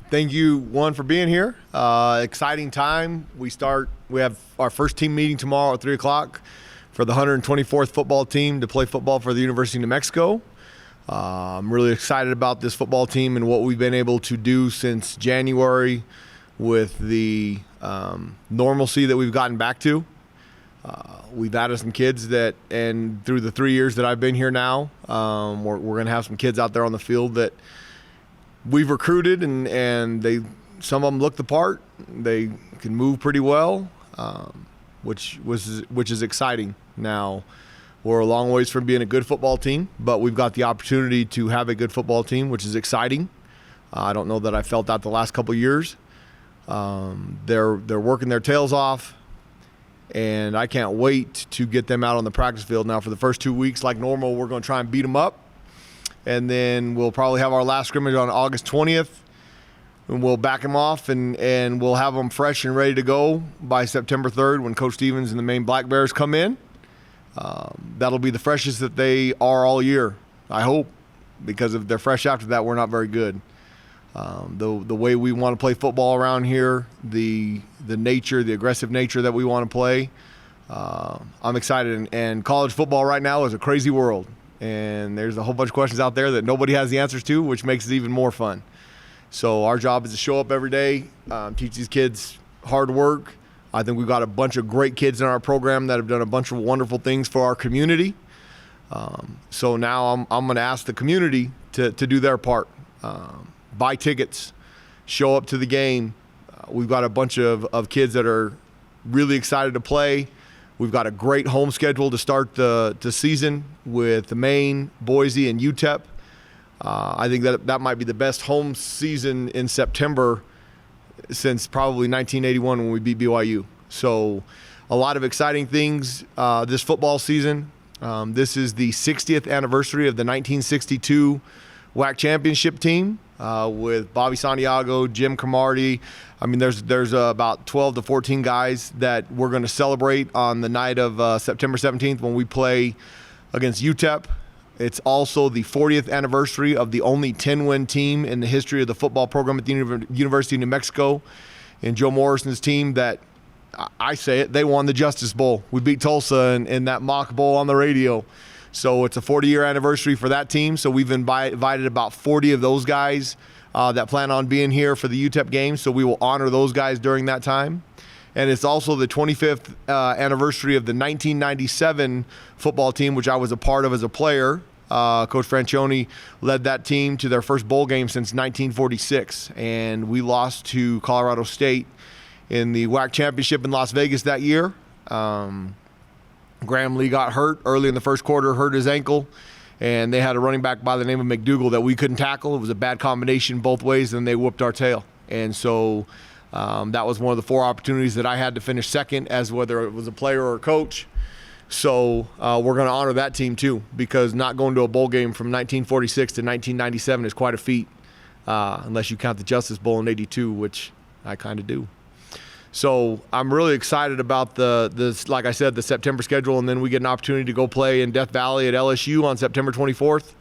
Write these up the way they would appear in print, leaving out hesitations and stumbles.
Thank you, one, for being here. Exciting time. We have our first team meeting tomorrow at 3 o'clock for the 124th football team to play football for the University of New Mexico. I'm really excited about this football team and what we've been able to do since January with the normalcy that we've gotten back to. We've added some kids and through the 3 years that I've been here now, we're going to have some kids out there on the field that we've recruited, and some of them look the part. They can move pretty well, which is exciting. Now, we're a long ways from being a good football team, but we've got the opportunity to have a good football team, which is exciting. I don't know that I felt that the last couple of years. They're working their tails off, and I can't wait to get them out on the practice field. Now, for the first 2 weeks, like normal, we're going to try and beat them up, and then we'll probably have our last scrimmage on August 20th, and we'll back them off, and we'll have them fresh and ready to go by September 3rd when Coach Stevens and the Maine Black Bears come in. That'll be the freshest that they are all year, I hope, because if they're fresh after that, we're not very good. The way we want to play football around here, the aggressive nature that we want to play, I'm excited. And college football right now is a crazy world, and there's a whole bunch of questions out there that nobody has the answers to, which makes it even more fun. So our job is to show up every day, teach these kids hard work. I think we've got a bunch of great kids in our program that have done a bunch of wonderful things for our community. So now I'm going to ask the community to do their part. Buy tickets, show up to the game. We've got a bunch of kids that are really excited to play. We've got a great home schedule to start the season with Maine, Boise, and UTEP. I think that might be the best home season in September since probably 1981 when we beat BYU. So a lot of exciting things this football season. This is the 60th anniversary of the 1962 WAC championship team with Bobby Santiago, Jim Cromartie. I mean, there's about 12 to 14 guys that we're going to celebrate on the night of September 17th when we play against UTEP. It's also the 40th anniversary of the only 10-win team in the history of the football program at the University of New Mexico. And Joe Morrison's team that, I say it, they won the Justice Bowl. We beat Tulsa in that mock bowl on the radio. So it's a 40-year anniversary for that team. So we've invited about 40 of those guys that plan on being here for the UTEP game. So we will honor those guys during that time. And it's also the 25th anniversary of the 1997 football team, which I was a part of as a player. Coach Franchione led that team to their first bowl game since 1946. And we lost to Colorado State in the WAC championship in Las Vegas that year. Graham Lee got hurt early in the first quarter, hurt his ankle. And they had a running back by the name of McDougal that we couldn't tackle. It was a bad combination both ways, and they whooped our tail. And so that was one of the 4 opportunities that I had to finish second, as whether it was a player or a coach. So we're going to honor that team too, because not going to a bowl game from 1946 to 1997 is quite a feat, unless you count the Justice Bowl in '82, which I kind of do. So I'm really excited about like I said, the September schedule, and then we get an opportunity to go play in Death Valley at LSU on September 24th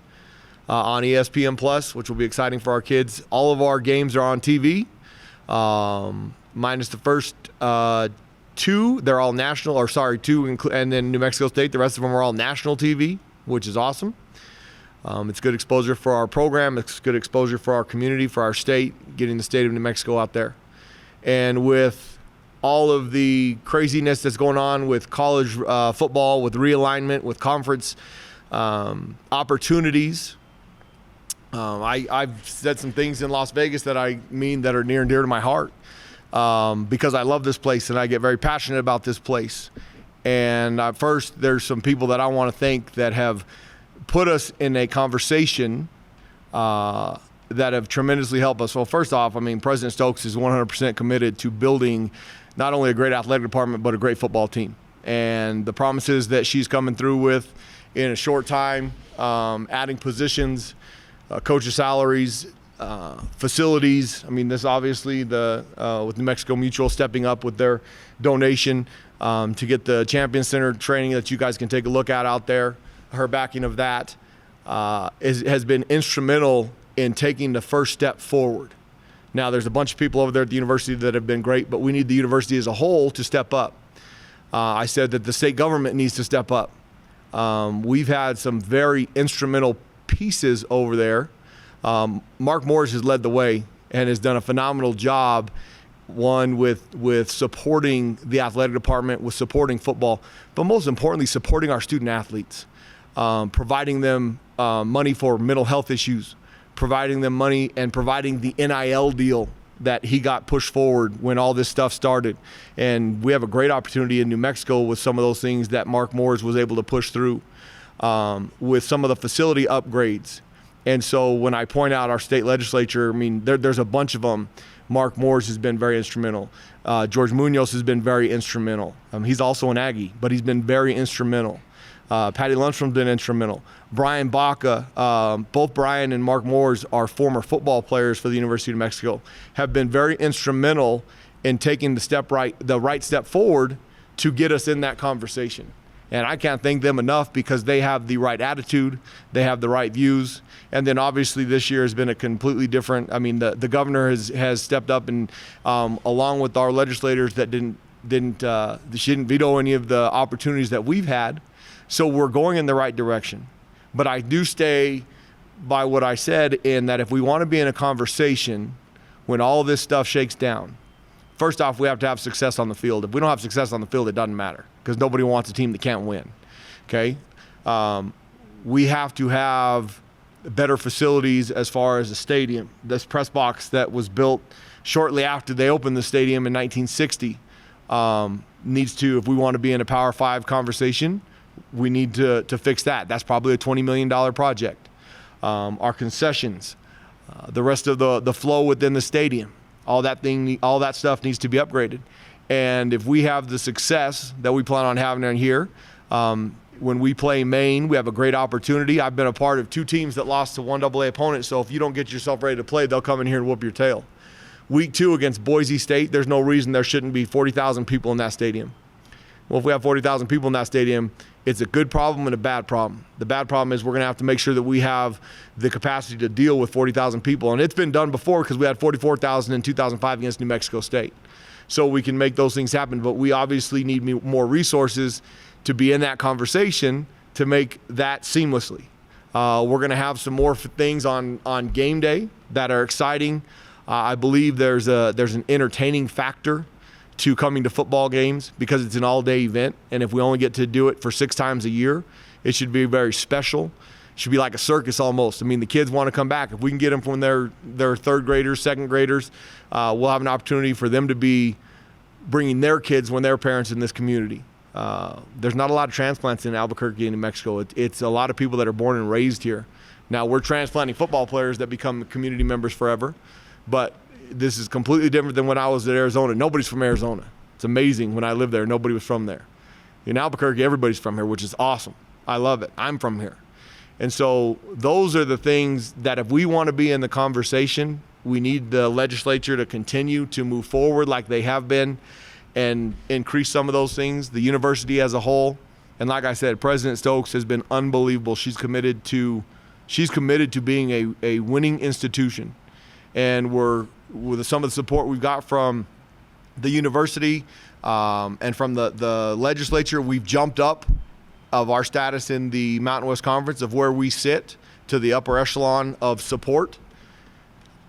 on ESPN Plus, which will be exciting for our kids. All of our games are on TV. Minus the first 2, they're all national, or sorry, 2, and then New Mexico State. The rest of them are all national TV, which is awesome. It's good exposure for our program. It's good exposure for our community, for our state, getting the state of New Mexico out there. And with all of the craziness that's going on with college football, with realignment, with conference opportunities, I've said some things in Las Vegas that I mean that are near and dear to my heart because I love this place and I get very passionate about this place. And first, there's some people that I want to thank that have put us in a conversation that have tremendously helped us. Well, first off, I mean, President Stokes is 100% committed to building not only a great athletic department, but a great football team. And the promises that she's coming through with in a short time, adding positions, coaches' salaries, facilities. I mean, this obviously with New Mexico Mutual stepping up with their donation to get the Champion Center training that you guys can take a look at out there. Her backing of that has been instrumental in taking the first step forward. Now, there's a bunch of people over there at the university that have been great, but we need the university as a whole to step up. I said that the state government needs to step up. We've had some very instrumental pieces over there. Mark Morris has led the way and has done a phenomenal job, one with supporting the athletic department, with supporting football, but most importantly, supporting our student athletes, providing them money for mental health issues, providing them money and providing the NIL deal that he got pushed forward when all this stuff started. And we have a great opportunity in New Mexico with some of those things that Mark Morris was able to push through, with some of the facility upgrades. And so when I point out our state legislature, I mean, there's a bunch of them. Mark Morris has been very instrumental. George Munoz has been very instrumental. He's also an Aggie, but he's been very instrumental. Patty Lundstrom's been instrumental. Brian Baca, both Brian and Mark Morris are former football players for the University of New Mexico, have been very instrumental in taking the right step forward to get us in that conversation. And I can't thank them enough because they have the right attitude, they have the right views. And then obviously this year has been a completely different, I mean, the governor has stepped up and along with our legislators that she didn't veto any of the opportunities that we've had. So we're going in the right direction. But I do stay by what I said in that if we want to be in a conversation when all this stuff shakes down, first off, we have to have success on the field. If we don't have success on the field, it doesn't matter because nobody wants a team that can't win, okay? We have to have better facilities as far as the stadium. This press box that was built shortly after they opened the stadium in 1960 needs to, if we want to be in a Power 5 conversation, we need to fix that. That's probably a $20 million project. Our concessions, the rest of the flow within the stadium, all that stuff needs to be upgraded. And if we have the success that we plan on having in here, when we play Maine, we have a great opportunity. I've been a part of 2 teams that lost to 1AA opponents, so if you don't get yourself ready to play, they'll come in here and whoop your tail. Week 2 against Boise State, there's no reason there shouldn't be 40,000 people in that stadium. Well, if we have 40,000 people in that stadium, it's a good problem and a bad problem. The bad problem is we're going to have to make sure that we have the capacity to deal with 40,000 people. And it's been done before because we had 44,000 in 2005 against New Mexico State. So we can make those things happen, but we obviously need more resources to be in that conversation to make that seamlessly. We're going to have some more things on game day that are exciting. I believe there's an entertaining factor to coming to football games because it's an all-day event, and if we only get to do it for 6 times a year, it should be very special. It should be like a circus almost. I mean, the kids want to come back. If we can get them from their 3rd graders, 2nd graders, we'll have an opportunity for them to be bringing their kids when they're parents in this community. There's not a lot of transplants in Albuquerque and New Mexico. It's a lot of people that are born and raised here. Now, we're transplanting football players that become community members forever, but this is completely different than when I was at Arizona. Nobody's from Arizona. It's amazing. When I lived there, nobody was from there. In Albuquerque, everybody's from here, which is awesome. I love it. I'm from here. And so those are the things that if we want to be in the conversation, we need the legislature to continue to move forward like they have been and increase some of those things. The university as a whole, and like I said, President Stokes has been unbelievable. She's committed to being a winning institution. And with some of the support we've got from the university and from the legislature, we've jumped up of our status in the Mountain West Conference of where we sit to the upper echelon of support.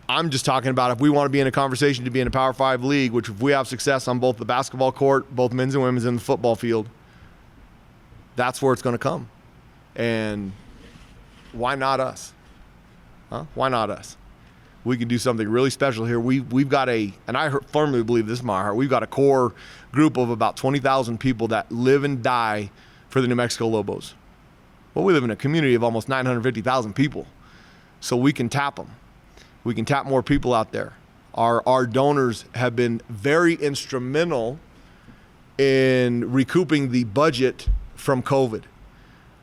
I'm just talking about if we want to be in a conversation to be in a Power 5 league, which if we have success on both the basketball court, both men's and women's, and the football field, that's where it's going to come. And why not us? Why not us? We can do something really special here. We've got and I firmly believe this in my heart, we've got a core group of about 20,000 people that live and die for the New Mexico Lobos. Well, we live in a community of almost 950,000 people, so we can tap them. We can tap more people out there. Our donors have been very instrumental in recouping the budget from COVID.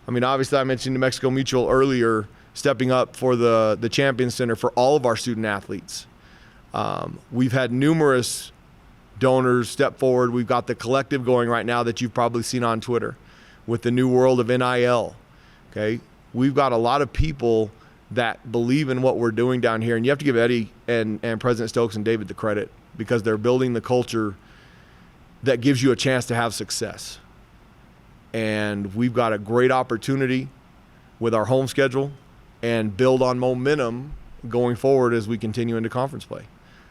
I mean, obviously I mentioned New Mexico Mutual earlier, stepping up for the Champion Center for all of our student athletes. We've had numerous donors step forward. We've got the collective going right now that you've probably seen on Twitter with the new world of NIL, okay? We've got a lot of people that believe in what we're doing down here. And you have to give Eddie and President Stokes and David the credit, because they're building the culture that gives you a chance to have success. And we've got a great opportunity with our home schedule and build on momentum going forward as we continue into conference play.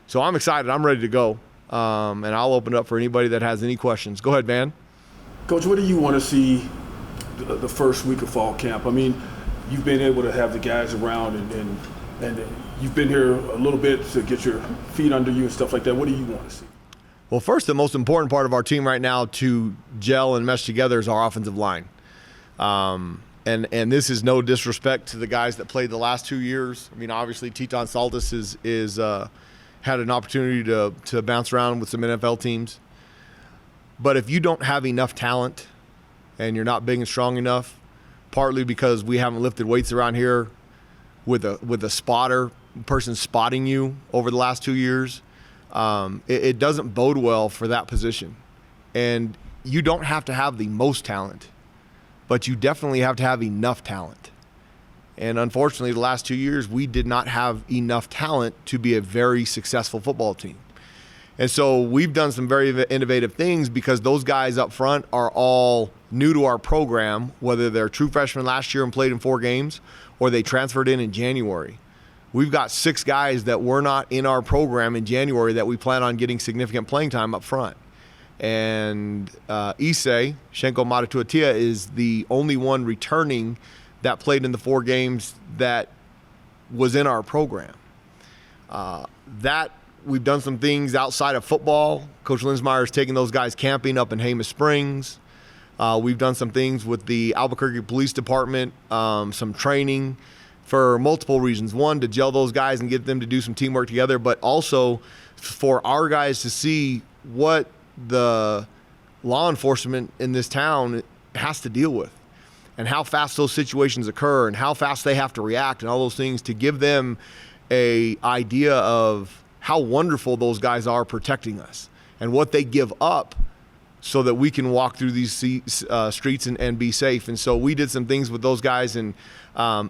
So I'm excited. I'm ready to go. And I'll open it up for anybody that has any questions. Go ahead, Van. Coach, what do you want to see the first week of fall camp? I mean, you've been able to have the guys around and you've been here a little bit to get your feet under you and stuff like that. What do you want to see? Well, first, the most important part of our team right now to gel and mesh together is our offensive line. And this is no disrespect to the guys that played the last 2 years. I mean, obviously, Teton Saltis is had an opportunity to bounce around with some NFL teams. But if you don't have enough talent and you're not big and strong enough, partly because we haven't lifted weights around here with a spotter, person spotting you over the last 2 years, it doesn't bode well for that position. And you don't have to have the most talent, but you definitely have to have enough talent. And unfortunately, the last 2 years, we did not have enough talent to be a very successful football team. And so we've done some very innovative things, because those guys up front are all new to our program, whether they're true freshmen last year and played in 4 games or they transferred in January. We've got 6 guys that were not in our program in January that we plan on getting significant playing time up front. And Issei, Shenko Matatuatia, is the only one returning that played in the 4 games that was in our program. We've done some things outside of football. Coach Linsmeyer's taking those guys camping up in Jemez Springs. We've done some things with the Albuquerque Police Department, some training for multiple reasons. One, to gel those guys and get them to do some teamwork together, but also for our guys to see what the law enforcement in this town has to deal with, and how fast those situations occur, and how fast they have to react, and all those things, to give them a idea of how wonderful those guys are protecting us and what they give up so that we can walk through these streets and be safe. And so we did some things with those guys, and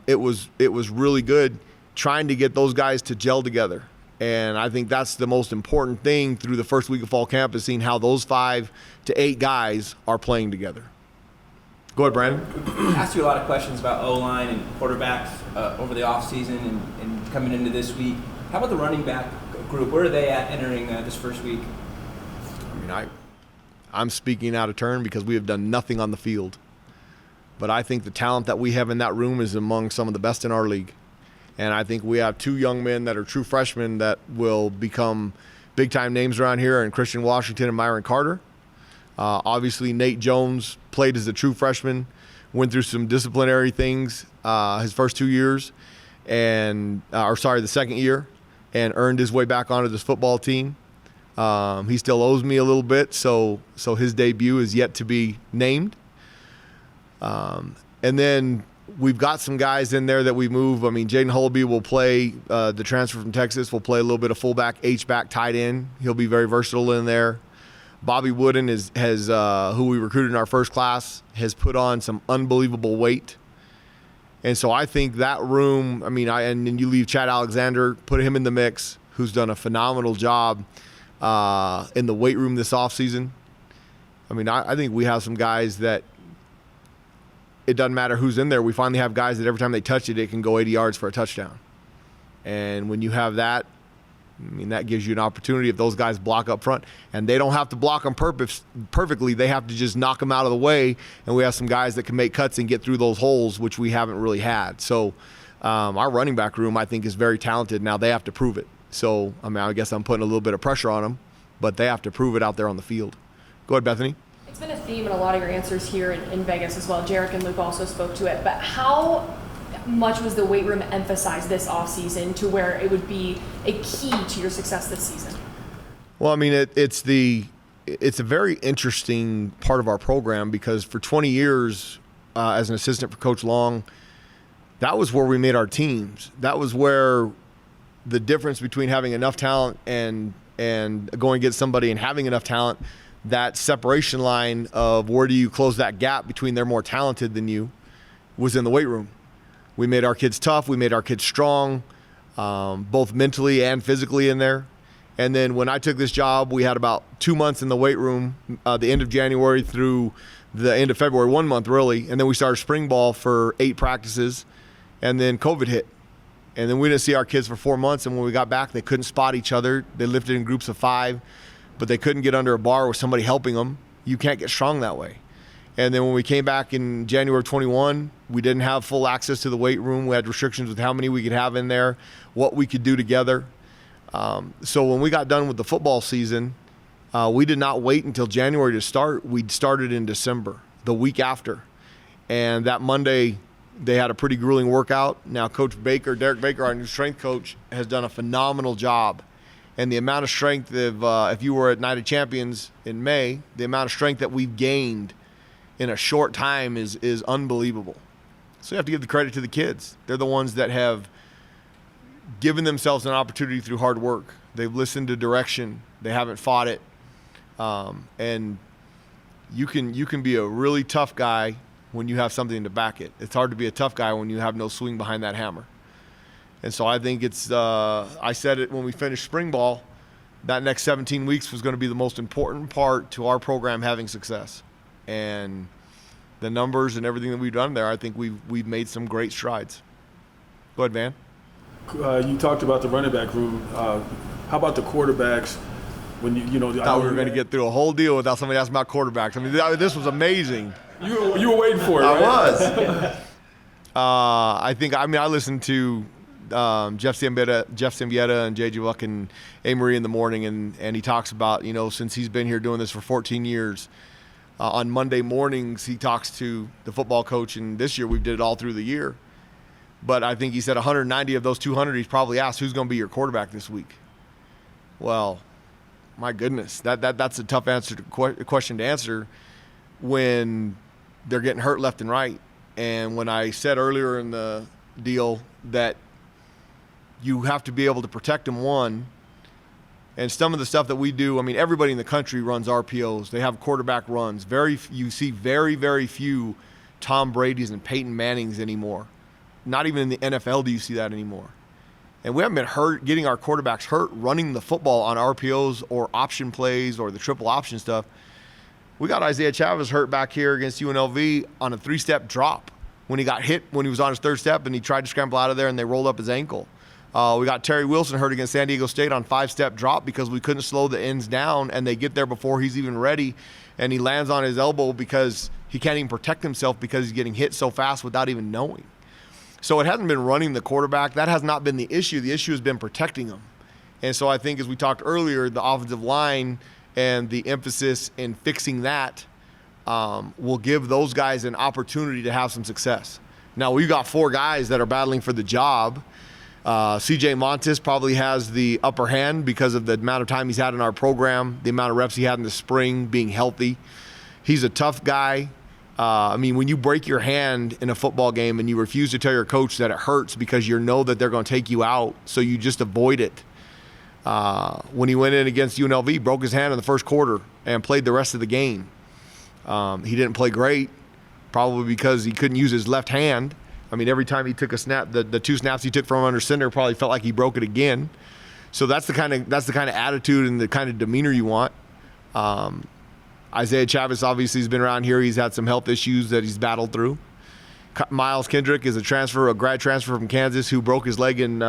it was really good trying to get those guys to gel together. And I think that's the most important thing through the first week of fall camp, is seeing how those 5 to 8 guys are playing together. Go ahead, Brandon. I asked you a lot of questions about O-line and quarterbacks over the offseason and coming into this week. How about the running back group? Where are they at entering this first week? I mean, I'm speaking out of turn because we have done nothing on the field. But I think the talent that we have in that room is among some of the best in our league. And I think we have 2 young men that are true freshmen that will become big-time names around here, and Christian Washington and Myron Carter. Obviously, Nate Jones played as a true freshman, went through some disciplinary things his first 2 years, the second year, and earned his way back onto this football team. He still owes me a little bit, so his debut is yet to be named. And then we've got some guys in there that we move. I mean, Jaden Hullaby will play, the transfer from Texas, will play a little bit of fullback, H-back, tight end. He'll be very versatile in there. Bobby Wooden has who we recruited in our first class, has put on some unbelievable weight. And so I think that room, and then you leave Chad Alexander, put him in the mix, who's done a phenomenal job in the weight room this offseason. I think we have some guys that it doesn't matter who's in there. We finally have guys that every time they touch it, it can go 80 yards for a touchdown. And when you have that, that gives you an opportunity. If those guys block up front, and they don't have to block them perfectly, they have to just knock them out of the way. And we have some guys that can make cuts and get through those holes, which we haven't really had. So our running back room, I think, is very talented. Now they have to prove it. So, I guess I'm putting a little bit of pressure on them, but they have to prove it out there on the field. Go ahead, Bethany. It's been a theme in a lot of your answers here in Vegas as well. Jarek and Luke also spoke to it. But how much was the weight room emphasized this offseason to where it would be a key to your success this season? Well, it's a very interesting part of our program, because for 20 years as an assistant for Coach Long, that was where we made our teams. That was where the difference between having enough talent and going to get somebody and having enough talent, that separation line of where do you close that gap between they're more talented than you, was in the weight room. We made our kids tough. We made our kids strong, both mentally and physically in there. And then when I took this job, we had about 2 months in the weight room, the end of January through the end of February, 1 month really. And then we started spring ball for 8 practices, and then COVID hit. And then we didn't see our kids for 4 months. And when we got back, they couldn't spot each other. They lifted in groups of 5, but they couldn't get under a bar with somebody helping them. You can't get strong that way. And then when we came back in January of 21, we didn't have full access to the weight room. We had restrictions with how many we could have in there, what we could do together. So when we got done with the football season, we did not wait until January to start. We started in December, the week after. And that Monday, they had a pretty grueling workout. Now, Coach Baker, Derek Baker, our new strength coach, has done a phenomenal job. And the amount of strength, if you were at Night of Champions in May, the amount of strength that we've gained in a short time is unbelievable. So you have to give the credit to the kids. They're the ones that have given themselves an opportunity through hard work. They've listened to direction. They haven't fought it. And you can be a really tough guy when you have something to back it. It's hard to be a tough guy when you have no swing behind that hammer. And so I think it's, I said it when we finished spring ball, that next 17 weeks was going to be the most important part to our program having success. And the numbers and everything that we've done there, I think we've made some great strides. Go ahead, Van. You talked about the running back room. How about the quarterbacks? When you know, I thought we were going to get through a whole deal without somebody asking about quarterbacks. I mean, this was amazing. You were waiting for it, right? I was. I listened to Jeff Sambieta and J.J. Luck and A-Marie in the morning, and he talks about, since he's been here doing this for 14 years, on Monday mornings he talks to the football coach, and this year we did it all through the year. But I think he said 190 of those 200, he's probably asked, who's going to be your quarterback this week? Well, my goodness, that's a tough question to answer when they're getting hurt left and right. And when I said earlier in the deal that you have to be able to protect them, one, and some of the stuff that we do, everybody in the country runs RPOs. They have quarterback runs. You see very, very few Tom Brady's and Peyton Mannings anymore. Not even in the NFL do you see that anymore. And we haven't been getting our quarterbacks hurt running the football on RPOs or option plays or the triple option stuff. We got Isaiah Chavez hurt back here against UNLV on a 3-step drop when he got hit when he was on his 3rd step and he tried to scramble out of there and they rolled up his ankle. We got Terry Wilson hurt against San Diego State on 5-step drop because we couldn't slow the ends down and they get there before he's even ready, and he lands on his elbow because he can't even protect himself because he's getting hit so fast without even knowing. So it hasn't been running the quarterback. That has not been the issue. The issue has been protecting him. And so I think, as we talked earlier, the offensive line and the emphasis in fixing that will give those guys an opportunity to have some success. Now, we've got 4 guys that are battling for the job. CJ Montes probably has the upper hand because of the amount of time he's had in our program, the amount of reps he had in the spring, being healthy. He's a tough guy. When you break your hand in a football game and you refuse to tell your coach that it hurts because you know that they're going to take you out, so you just avoid it. When he went in against UNLV, he broke his hand in the first quarter and played the rest of the game. He didn't play great, probably because he couldn't use his left hand. Every time he took a snap, the 2 snaps he took from under center probably felt like he broke it again. So that's the kind of attitude and the kind of demeanor you want. Isaiah Chavez obviously has been around here. He's had some health issues that he's battled through. Miles Kendrick is a grad transfer from Kansas who broke his leg in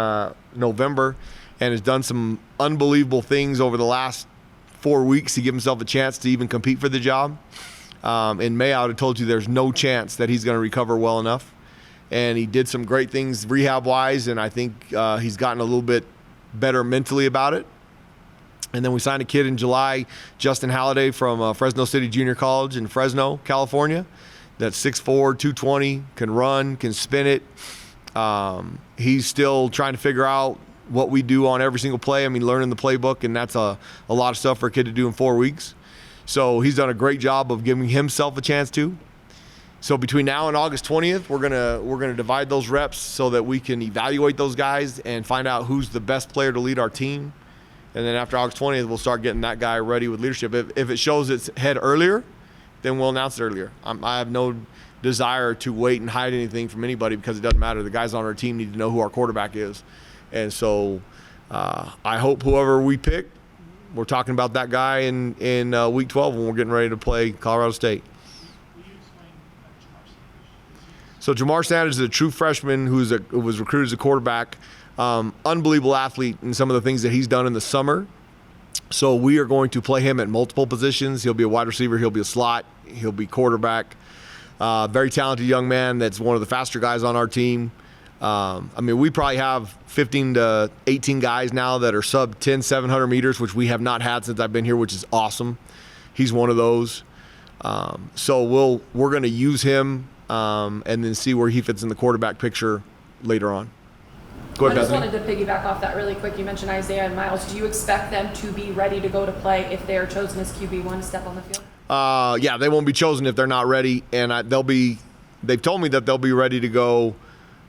November and has done some unbelievable things over the last 4 weeks to give himself a chance to even compete for the job. In May, I would have told you there's no chance that he's going to recover well enough. And he did some great things rehab-wise, and I think he's gotten a little bit better mentally about it. And then we signed a kid in July, Justin Halliday from Fresno City Junior College in Fresno, California. That's 6'4", 220, can run, can spin it. He's still trying to figure out what we do on every single play. Learning the playbook, and that's a lot of stuff for a kid to do in 4 weeks. So he's done a great job of giving himself a chance to. So between now and August 20th, we're gonna divide those reps so that we can evaluate those guys and find out who's the best player to lead our team. And then after August 20th, we'll start getting that guy ready with leadership. If it shows its head earlier, then we'll announce it earlier. I have no desire to wait and hide anything from anybody because it doesn't matter. The guys on our team need to know who our quarterback is. And so I hope whoever we pick, we're talking about that guy in week 12 when we're getting ready to play Colorado State. So Jamar Sanders is a true freshman who was recruited as a quarterback. Unbelievable athlete in some of the things that he's done in the summer. So we are going to play him at multiple positions. He'll be a wide receiver. He'll be a slot. He'll be quarterback. Very talented young man that's one of the faster guys on our team. We probably have 15 to 18 guys now that are sub 700 meters, which we have not had since I've been here, which is awesome. He's one of those. So we're going to use him and then see where he fits in the quarterback picture later on. Go ahead, I just Bethany. wanted to piggyback off that really quick. You mentioned Isaiah and Miles. Do you expect them to be ready to go to play if they are chosen as QB1 to step on the field? Yeah, they won't be chosen if they're not ready, and they've told me that they'll be ready to go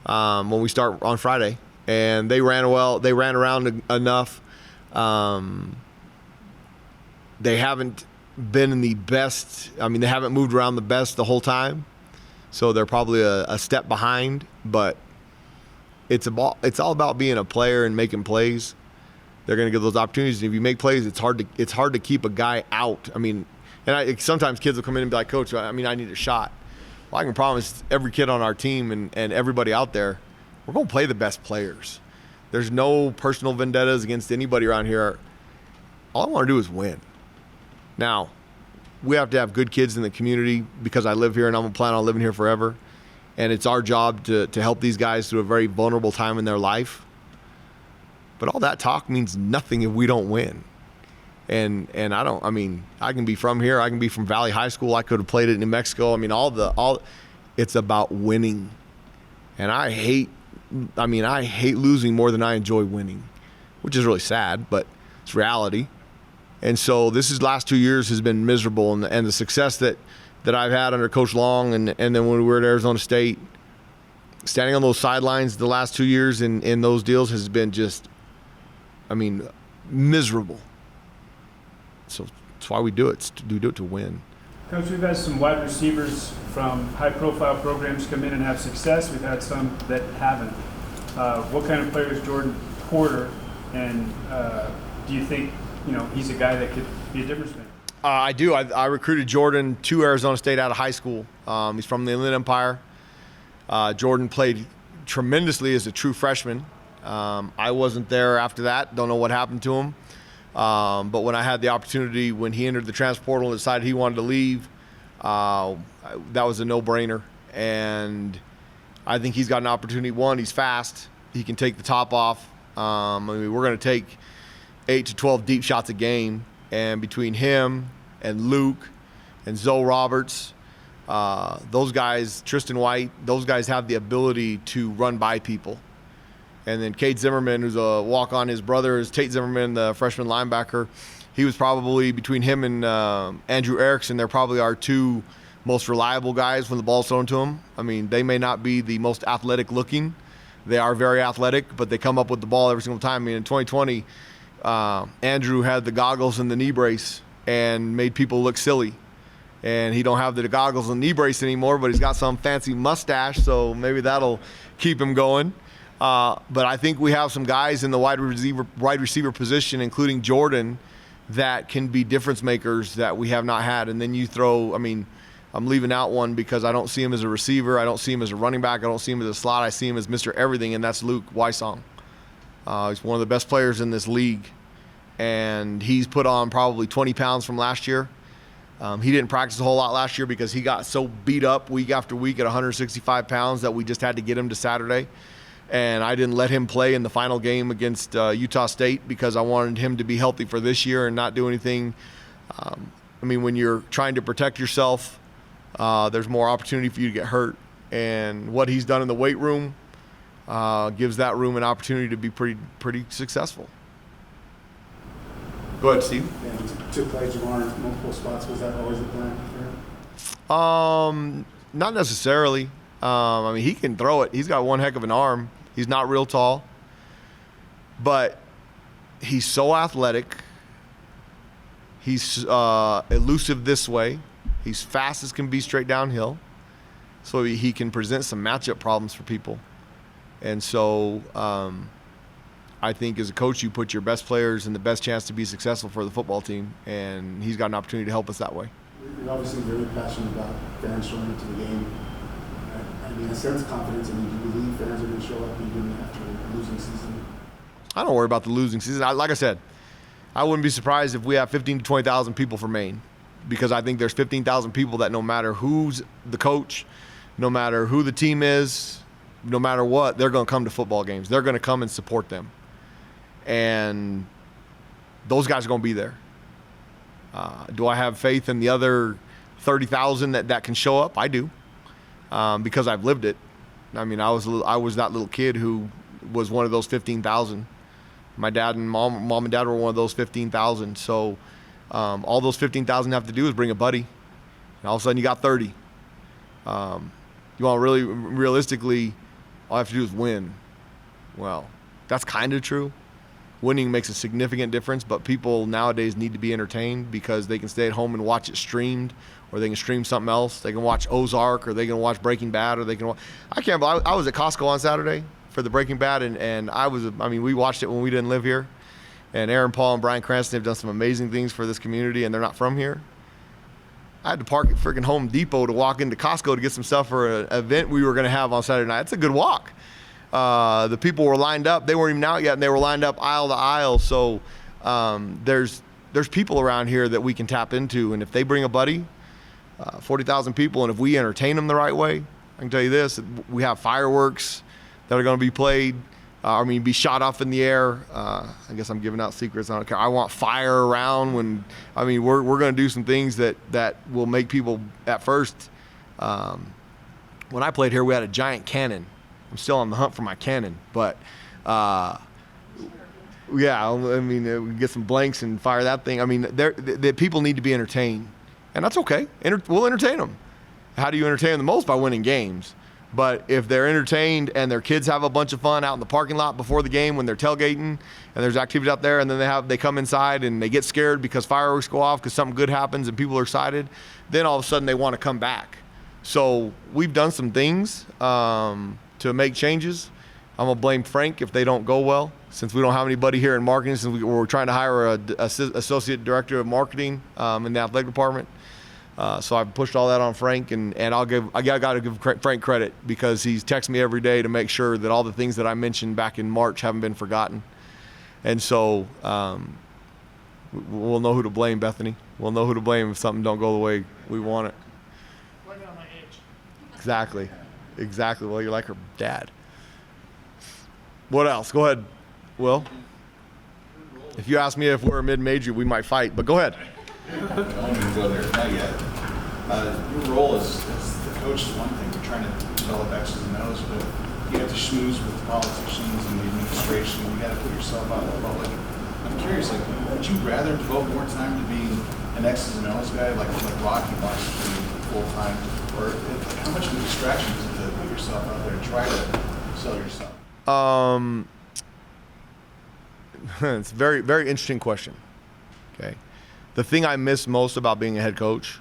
when we start on Friday. And they ran around enough. They haven't been in the best. They haven't moved around the best the whole time, so they're probably a step behind. But it's all about being a player and making plays. They're going to give those opportunities. And if you make plays, it's hard to keep a guy out. Sometimes kids will come in and be like, Coach, I need a shot. Well, I can promise every kid on our team and everybody out there, we're going to play the best players. There's no personal vendettas against anybody around here. All I want to do is win. Now, we have to have good kids in the community because I live here and I'm planning on living here forever. And it's our job to help these guys through a very vulnerable time in their life. But all that talk means nothing if we don't win. And I can be from here. I can be from Valley High School. I could have played it in New Mexico. It's about winning. And I hate losing more than I enjoy winning, which is really sad, but it's reality. And so last 2 years has been miserable. And the success that I've had under Coach Long and then when we were at Arizona State, standing on those sidelines the last 2 years in those deals has been just, miserable. So that's why we do it. We do it to win. Coach, we've had some wide receivers from high-profile programs come in and have success. We've had some that haven't. What kind of player is Jordan Porter, and do you think he's a guy that could be a difference maker? I do. I recruited Jordan to Arizona State out of high school. He's from the Inland Empire. Jordan played tremendously as a true freshman. I wasn't there after that. Don't know what happened to him. But when I had the opportunity, when he entered the transfer portal and decided he wanted to leave, that was a no-brainer. And I think he's got an opportunity. One, he's fast. He can take the top off. We're going to take 8 to 12 deep shots a game. And between him and Luke and Zoe Roberts, those guys, Tristan White, those guys have the ability to run by people. And then Cade Zimmerman, who's a walk-on, his brother is Tate Zimmerman, the freshman linebacker. He was probably, between him and Andrew Erickson, they're probably our two most reliable guys when the ball's thrown to them. They may not be the most athletic looking. They are very athletic, but they come up with the ball every single time. In 2020, Andrew had the goggles and the knee brace and made people look silly. And he don't have the goggles and knee brace anymore, but he's got some fancy mustache, so maybe that'll keep him going. But I think we have some guys in the wide receiver position, including Jordan, that can be difference makers that we have not had. And then you throw, I'm leaving out one because I don't see him as a receiver. I don't see him as a running back. I don't see him as a slot. I see him as Mr. Everything, and that's Luke Wysong. He's one of the best players in this league. And he's put on probably 20 pounds from last year. He didn't practice a whole lot last year because he got so beat up week after week at 165 pounds that we just had to get him to Saturday. And I didn't let him play in the final game against Utah State because I wanted him to be healthy for this year and not do anything. When you're trying to protect yourself, there's more opportunity for you to get hurt. And what he's done in the weight room gives that room an opportunity to be pretty successful. Go ahead, Steve. To play Jamar in multiple spots, was that always the plan for him? Not necessarily. He can throw it. He's got one heck of an arm. He's not real tall. But he's so athletic. He's elusive this way. He's fast as can be straight downhill. So he can present some matchup problems for people. And so I think as a coach, you put your best players in the best chance to be successful for the football team, and he's got an opportunity to help us that way. You're obviously very passionate about fans showing up to the game. I mean, a sense of confidence. I mean, do you believe fans are going to show up even after a losing season? I don't worry about the losing season. Like I said, I wouldn't be surprised if we have 15 to 20,000 people for Maine, because I think there's 15,000 people that no matter who's the coach, no matter who the team is, no matter what, they're going to come to football games. They're going to come and support them. And those guys are going to be there. Do I have faith in the other 30,000 that can show up? I do, because I've lived it. I mean, I was that little kid who was one of those 15,000. My dad and mom and dad were one of those 15,000. So all those 15,000 have to do is bring a buddy, and all of a sudden you got 30. You want really realistically, all I have to do is win. Well, that's kind of true. Winning makes a significant difference, but people nowadays need to be entertained because they can stay at home and watch it streamed, or they can stream something else. They can watch Ozark, or they can watch Breaking Bad, or they can watch. I was at Costco on Saturday for the Breaking Bad, and we watched it when we didn't live here. And Aaron Paul and Bryan Cranston have done some amazing things for this community, and they're not from here. I had to park at freaking Home Depot to walk into Costco to get some stuff for an event we were going to have on Saturday night. It's a good walk. The people were lined up. They weren't even out yet, and they were lined up aisle to aisle. So there's people around here that we can tap into, and if they bring a buddy, 40,000 people, and if we entertain them the right way, I can tell you this: we have fireworks that are going to be played. Be shot off in the air. I guess I'm giving out secrets. I don't care. I want fire around we're going to do some things that will make people at first. When I played here, we had a giant cannon. I'm still on the hunt for my cannon, but we get some blanks and fire that thing. I mean, the people need to be entertained, and that's okay. We'll entertain them. How do you entertain them the most? By winning games. But if they're entertained and their kids have a bunch of fun out in the parking lot before the game when they're tailgating and there's activities out there, and then they come inside and they get scared because fireworks go off because something good happens and people are excited, then all of a sudden they want to come back. So we've done some things to make changes. I'm going to blame Frank if they don't go well, since we don't have anybody here in marketing, since we're trying to hire an associate director of marketing in the athletic department. So I've pushed all that on Frank, and I got to give Frank credit because he's texting me every day to make sure that all the things that I mentioned back in March haven't been forgotten. And so we'll know who to blame, Bethany. We'll know who to blame if something don't go the way we want it. Blame it on my age. Exactly. Well, you're like her dad. What else? Go ahead, Will. If you ask me if we're a mid-major, we might fight, but go ahead. I don't even go there, not yet. Your role as the coach is one thing. You're trying to develop X's and O's, but you have to schmooze with the politicians and the administration. You got to put yourself out in the public. I'm curious, would you rather devote more time to being an X's and O's guy, like Rocky wants to do full time, or how much of a distraction is it to put yourself out there and try to sell yourself? It's a very, very interesting question. Okay. The thing I miss most about being a head coach,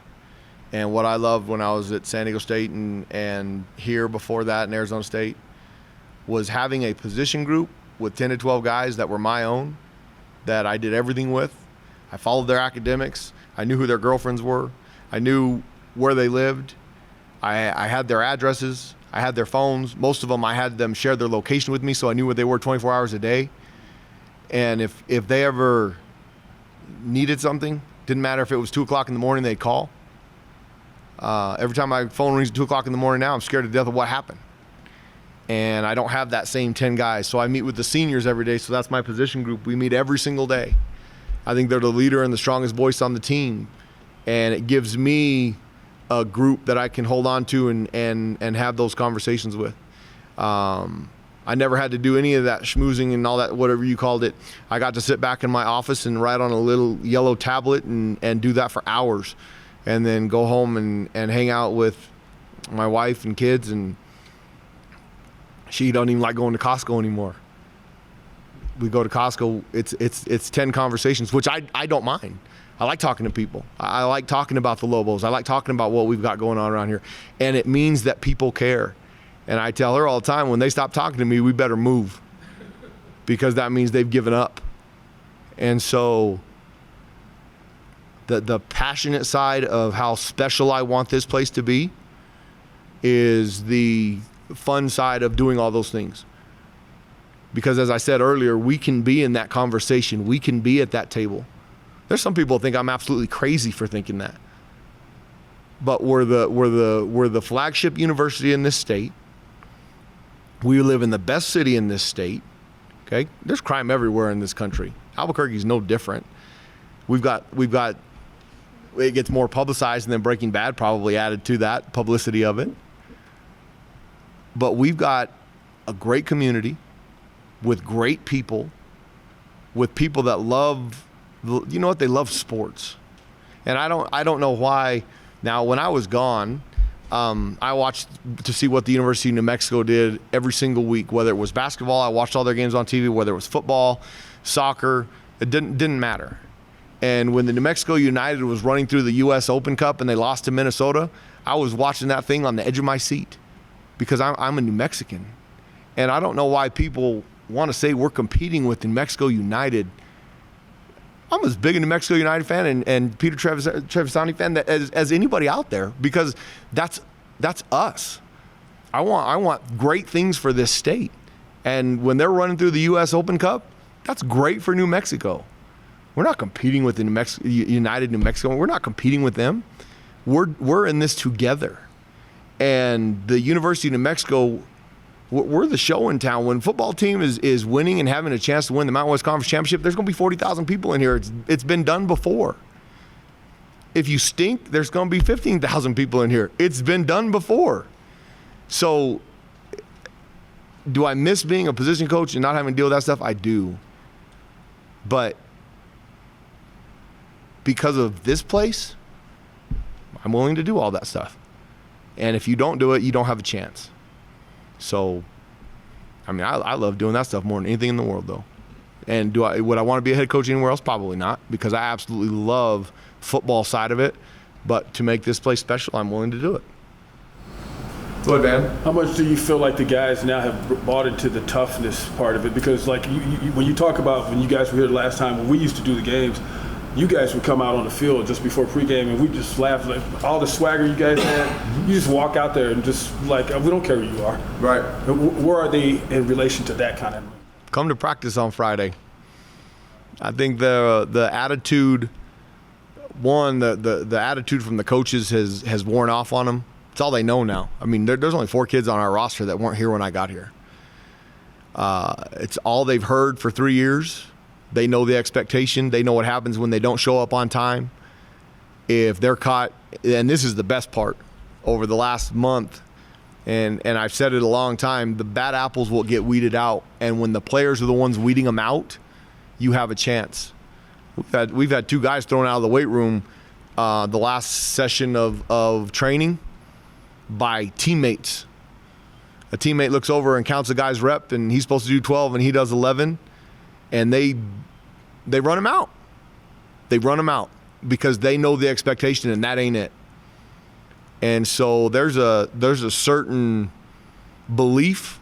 and what I loved when I was at San Diego State and here before that in Arizona State, was having a position group with 10 to 12 guys that were my own, that I did everything with. I followed their academics. I knew who their girlfriends were. I knew where they lived. I had their addresses. I had their phones. Most of them, I had them share their location with me, so I knew where they were 24 hours a day. And if they ever needed something, didn't matter if it was 2 o'clock in the morning, they'd call. Every time my phone rings at 2 o'clock in the morning now, I'm scared to death of what happened. And I don't have that same 10 guys. So I meet with the seniors every day. So that's my position group. We meet every single day. I think they're the leader and the strongest voice on the team. And it gives me a group that I can hold on to and have those conversations with. I never had to do any of that schmoozing and all that, whatever you called it. I got to sit back in my office and write on a little yellow tablet and do that for hours, and then go home and hang out with my wife and kids. And she don't even like going to Costco anymore. we go to Costco, it's 10 conversations, which I don't mind. I like talking to people. I like talking about the Lobos. I like talking about what we've got going on around here. And it means that people care. And I tell her all the time, when they stop talking to me, we better move, because that means they've given up. And so the passionate side of how special I want this place to be is the fun side of doing all those things. Because as I said earlier, we can be in that conversation. We can be at that table. There's some people who think I'm absolutely crazy for thinking that. But we're the flagship university in this state. We live in the best city in this state. Okay? There's crime everywhere in this country. Albuquerque's no different. We've got it gets more publicized, and then Breaking Bad probably added to that publicity of it. But we've got a great community with great people, with people that love, you know what, they love sports. And I don't know why. Now, when I was gone, I watched to see what the University of New Mexico did every single week, whether it was basketball, I watched all their games on TV, whether it was football, soccer, it didn't matter. And when the New Mexico United was running through the U.S. Open Cup and they lost to Minnesota, I was watching that thing on the edge of my seat, because I'm a New Mexican. And I don't know why people want to say we're competing with New Mexico United. I'm as big a New Mexico United fan and Peter Trevisani fan as anybody out there, because that's us. I want great things for this state. And when they're running through the U.S. Open Cup, that's great for New Mexico. We're not competing with the United New Mexico. We're not competing with them. We're in this together. And the University of New Mexico, we're the show in town. When football team is winning and having a chance to win the Mountain West Conference Championship, there's going to be 40,000 people in here. It's been done before. If you stink, there's going to be 15,000 people in here. It's been done before. So do I miss being a position coach and not having to deal with that stuff? I do. But because of this place, I'm willing to do all that stuff. And if you don't do it, you don't have a chance. So, I mean, I love doing that stuff more than anything in the world, though. And would I want to be a head coach anywhere else? Probably not, because I absolutely love football side of it. But to make this place special, I'm willing to do it. Go ahead, man. How much do you feel like the guys now have bought into the toughness part of it? Because like when you talk about when you guys were here the last time, when we used to do the games, you guys would come out on the field just before pregame and we just laugh, like all the swagger you guys had, you just walk out there and just like, we don't care who you are. Right. Where are they in relation to that kind of? Come to practice on Friday. I think the attitude, the attitude from the coaches has worn off on them. It's all they know now. I mean, there's only 4 kids on our roster that weren't here when I got here. It's all they've heard for 3 years. They know the expectation. They know what happens when they don't show up on time. If they're caught, and this is the best part, over the last month, and I've said it a long time, the bad apples will get weeded out. And when the players are the ones weeding them out, you have a chance. We've had 2 guys thrown out of the weight room the last session of training by teammates. A teammate looks over and counts the guy's rep, and he's supposed to do 12 and he does 11. And they run him out. They run him out because they know the expectation, and that ain't it. And so there's a certain belief,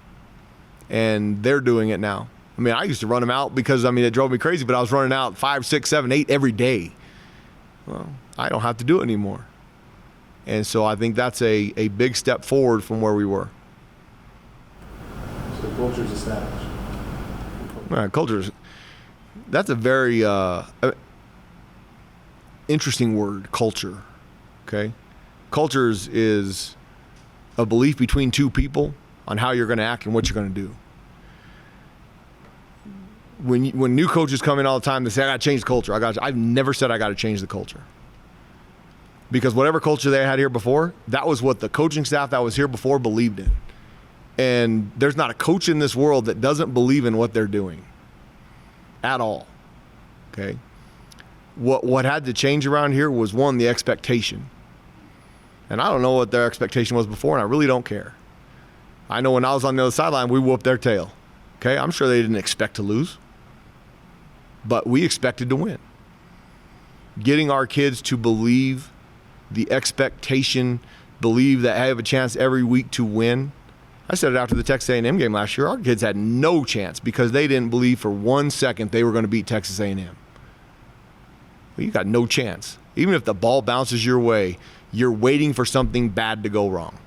and they're doing it now. I mean, I used to run him out because, I mean, it drove me crazy, but I was running out 5, 6, 7, 8 every day. Well, I don't have to do it anymore. And so I think that's a big step forward from where we were. So the culture's established. Culture's, that's a very interesting word, culture, okay? Culture is a belief between 2 people on how you're going to act and what you're going to do. When new coaches come in all the time, they say, I got to change the culture. I've never said I got to change the culture. Because whatever culture they had here before, that was what the coaching staff that was here before believed in. And there's not a coach in this world that doesn't believe in what they're doing at all. Okay? What had to change around here was, 1, the expectation. And I don't know what their expectation was before, and I really don't care. I know when I was on the other sideline, we whooped their tail. Okay? I'm sure they didn't expect to lose. but we expected to win. Getting our kids to believe the expectation, believe that I have a chance every week to win. I said it after the Texas A&M game last year. Our kids had no chance because they didn't believe for 1 second they were going to beat Texas A&M. Well, you got no chance. Even if the ball bounces your way, you're waiting for something bad to go wrong.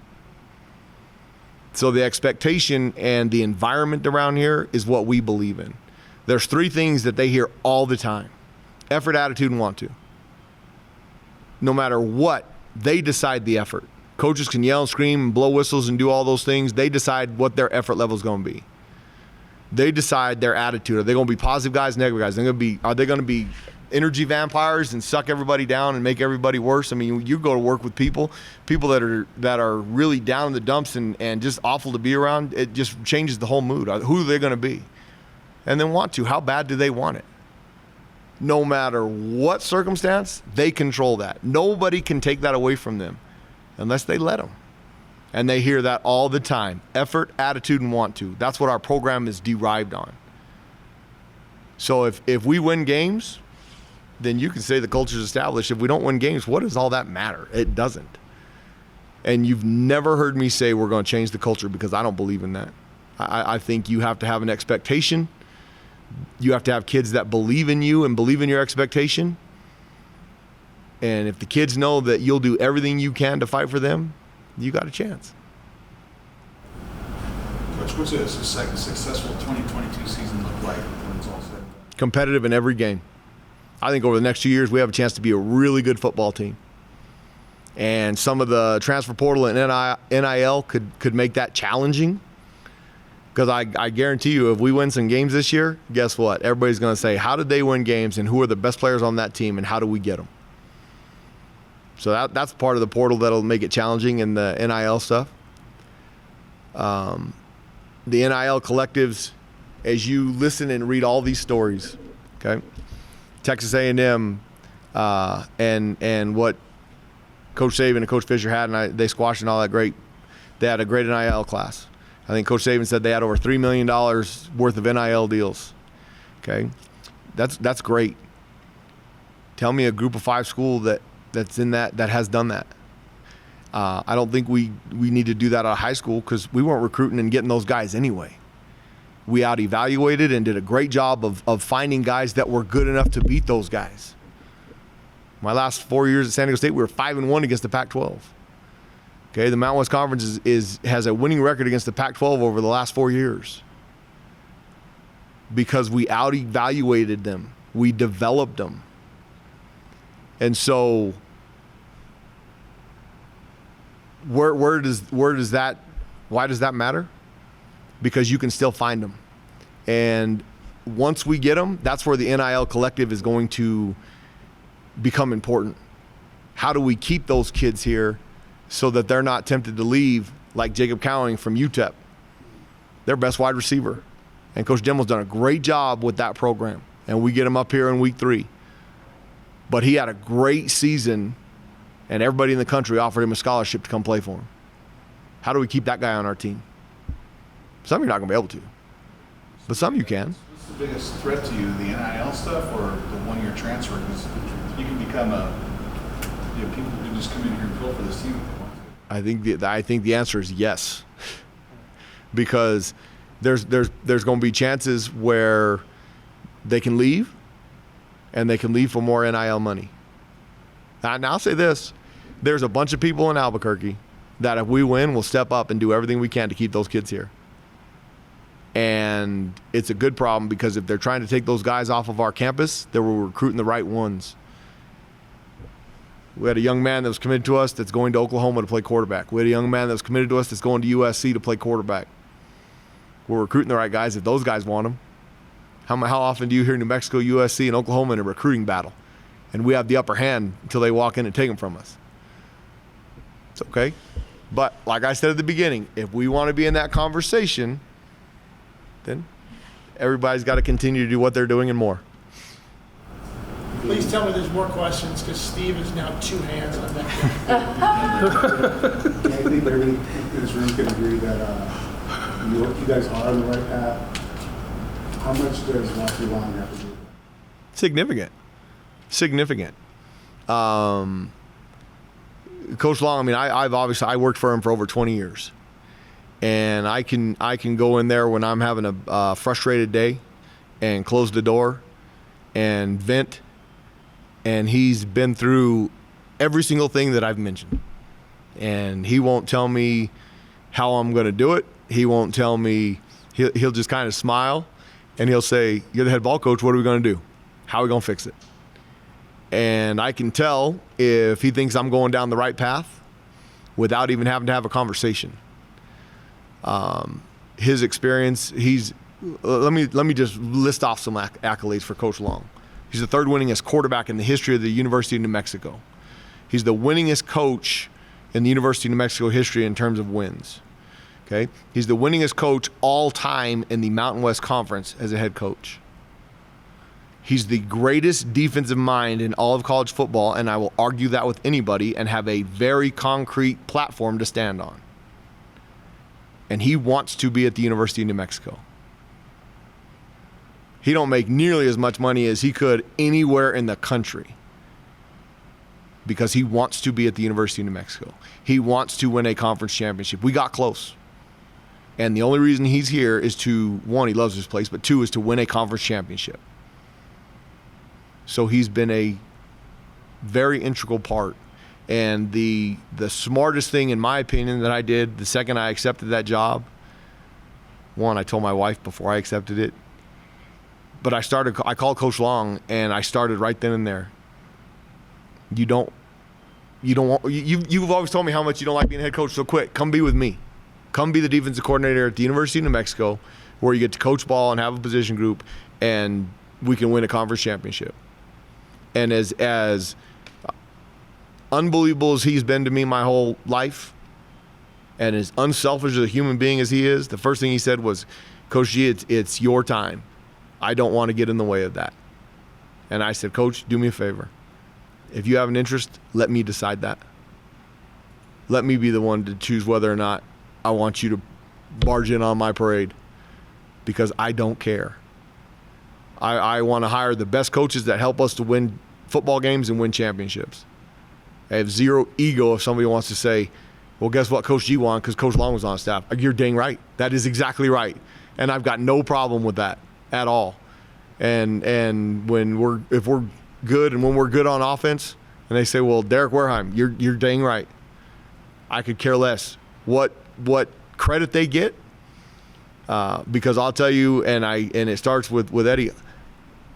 So the expectation and the environment around here is what we believe in. There's 3 things that they hear all the time: effort, attitude, and want to. No matter what, they decide the effort. Coaches can yell and scream and blow whistles and do all those things. They decide what their effort level is going to be. They decide their attitude. Are they going to be positive guys, negative guys? Are they going to be energy vampires and suck everybody down and make everybody worse? I mean, you go to work with people that are really down in the dumps and just awful to be around. It just changes the whole mood. Who are they going to be? And then want to. How bad do they want it? No matter what circumstance, they control that. Nobody can take that away from them unless they let them. And they hear that all the time. Effort, attitude, and want to. That's what our program is derived on. So if we win games, then you can say the culture is established. If we don't win games, what does all that matter? It doesn't. And you've never heard me say we're going to change the culture, because I don't believe in that. I think you have to have an expectation. You have to have kids that believe in you and believe in your expectation. And if the kids know that you'll do everything you can to fight for them, you got a chance. Coach, what's a successful 2022 season look like when it's all said and done? Competitive in every game. I think over the next 2 years, we have a chance to be a really good football team. And some of the transfer portal and NIL could make that challenging. Because I guarantee you, if we win some games this year, guess what? Everybody's going to say, how did they win games, and who are the best players on that team, and how do we get them? So that's part of the portal that'll make it challenging, in the NIL stuff. The NIL collectives, as you listen and read all these stories, okay? Texas A&M and what Coach Saban and Coach Fisher had, and they squashed and all that great. They had a great NIL class. I think Coach Saban said they had over $3 million worth of NIL deals. Okay, that's great. Tell me a Group of 5 school that's in that has done that. I don't think we need to do that out of high school, because we weren't recruiting and getting those guys anyway. We out-evaluated and did a great job of finding guys that were good enough to beat those guys. My last 4 years at San Diego State, we were 5-1 against the Pac-12. Okay, the Mountain West Conference has a winning record against the Pac-12 over the last 4 years, because we out-evaluated them. We developed them. And so why does that matter? Because you can still find them. And once we get them, that's where the NIL collective is going to become important. How do we keep those kids here so that they're not tempted to leave, like Jacob Cowing from UTEP, their best wide receiver? And Coach Demo's done a great job with that program. And we get him up here in week 3. But he had a great season, and everybody in the country offered him a scholarship to come play for him. How do we keep that guy on our team? Some you're not going to be able to, but some you can. What's the biggest threat to you, the NIL stuff or the one-year transfer? Because you can become people who can just come in here and fill for this team if they want to. I think the answer is yes, because there's going to be chances where they can leave, and they can leave for more NIL money. Now I'll say this: there's a bunch of people in Albuquerque that, if we win, will step up and do everything we can to keep those kids here. And it's a good problem, because if they're trying to take those guys off of our campus, they were recruiting the right ones. We had a young man that was committed to us that's going to Oklahoma to play quarterback. We had a young man that was committed to us that's going to USC to play quarterback. We're recruiting the right guys if those guys want them. How often do you hear New Mexico, USC, and Oklahoma in a recruiting battle? And we have the upper hand until they walk in and take them from us. It's okay. But like I said at the beginning, if we want to be in that conversation, then everybody's got to continue to do what they're doing and more. Please tell me there's more questions, because Steve is now 2 hands on that. I think everybody in this room can agree that you guys are on the right path. How much does Rocky Long have to do? Significant. Coach Long, I mean, I worked for him for over 20 years. And I can go in there when I'm having a frustrated day and close the door and vent. And he's been through every single thing that I've mentioned. And he won't tell me how I'm going to do it. He won't tell me, he'll just kind of smile and he'll say, "You're the head ball coach, what are we going to do? How are we going to fix it?" And I can tell if he thinks I'm going down the right path without even having to have a conversation. His experience, let me just list off some accolades for Coach Long. He's the third winningest quarterback in the history of the University of New Mexico. He's the winningest coach in the University of New Mexico history in terms of wins. Okay? He's the winningest coach all time in the Mountain West Conference as a head coach. He's the greatest defensive mind in all of college football, and I will argue that with anybody and have a very concrete platform to stand on. And he wants to be at the University of New Mexico. He don't make nearly as much money as he could anywhere in the country because he wants to be at the University of New Mexico. He wants to win a conference championship. We got close. And the only reason he's here is to, one, he loves his place, but two, is to win a conference championship. So he's been a very integral part. And the smartest thing, in my opinion, that I did the second I accepted that job, one, I told my wife before I accepted it, but I called Coach Long and I started right then and there. You've always told me how much you don't like being a head coach, so quit. Come be with me. Come be the defensive coordinator at the University of New Mexico, where you get to coach ball and have a position group, and we can win a conference championship. And as unbelievable as he's been to me my whole life, and as unselfish as a human being as he is, the first thing he said was, "Coach G, it's your time. I don't want to get in the way of that." And I said, "Coach, do me a favor. If you have an interest, let me decide that. Let me be the one to choose whether or not I want you to barge in on my parade, because I don't care. I want to hire the best coaches that help us to win football games and win championships. I have zero ego if somebody wants to say, well, guess what Coach G won because Coach Long was on staff. You're dang right. That is exactly right. And I've got no problem with that at all. And if we're good and when we're good on offense, and they say, well, Derek Wareheim, you're dang right. I could care less what credit they get, because I'll tell you, and it starts with Eddie.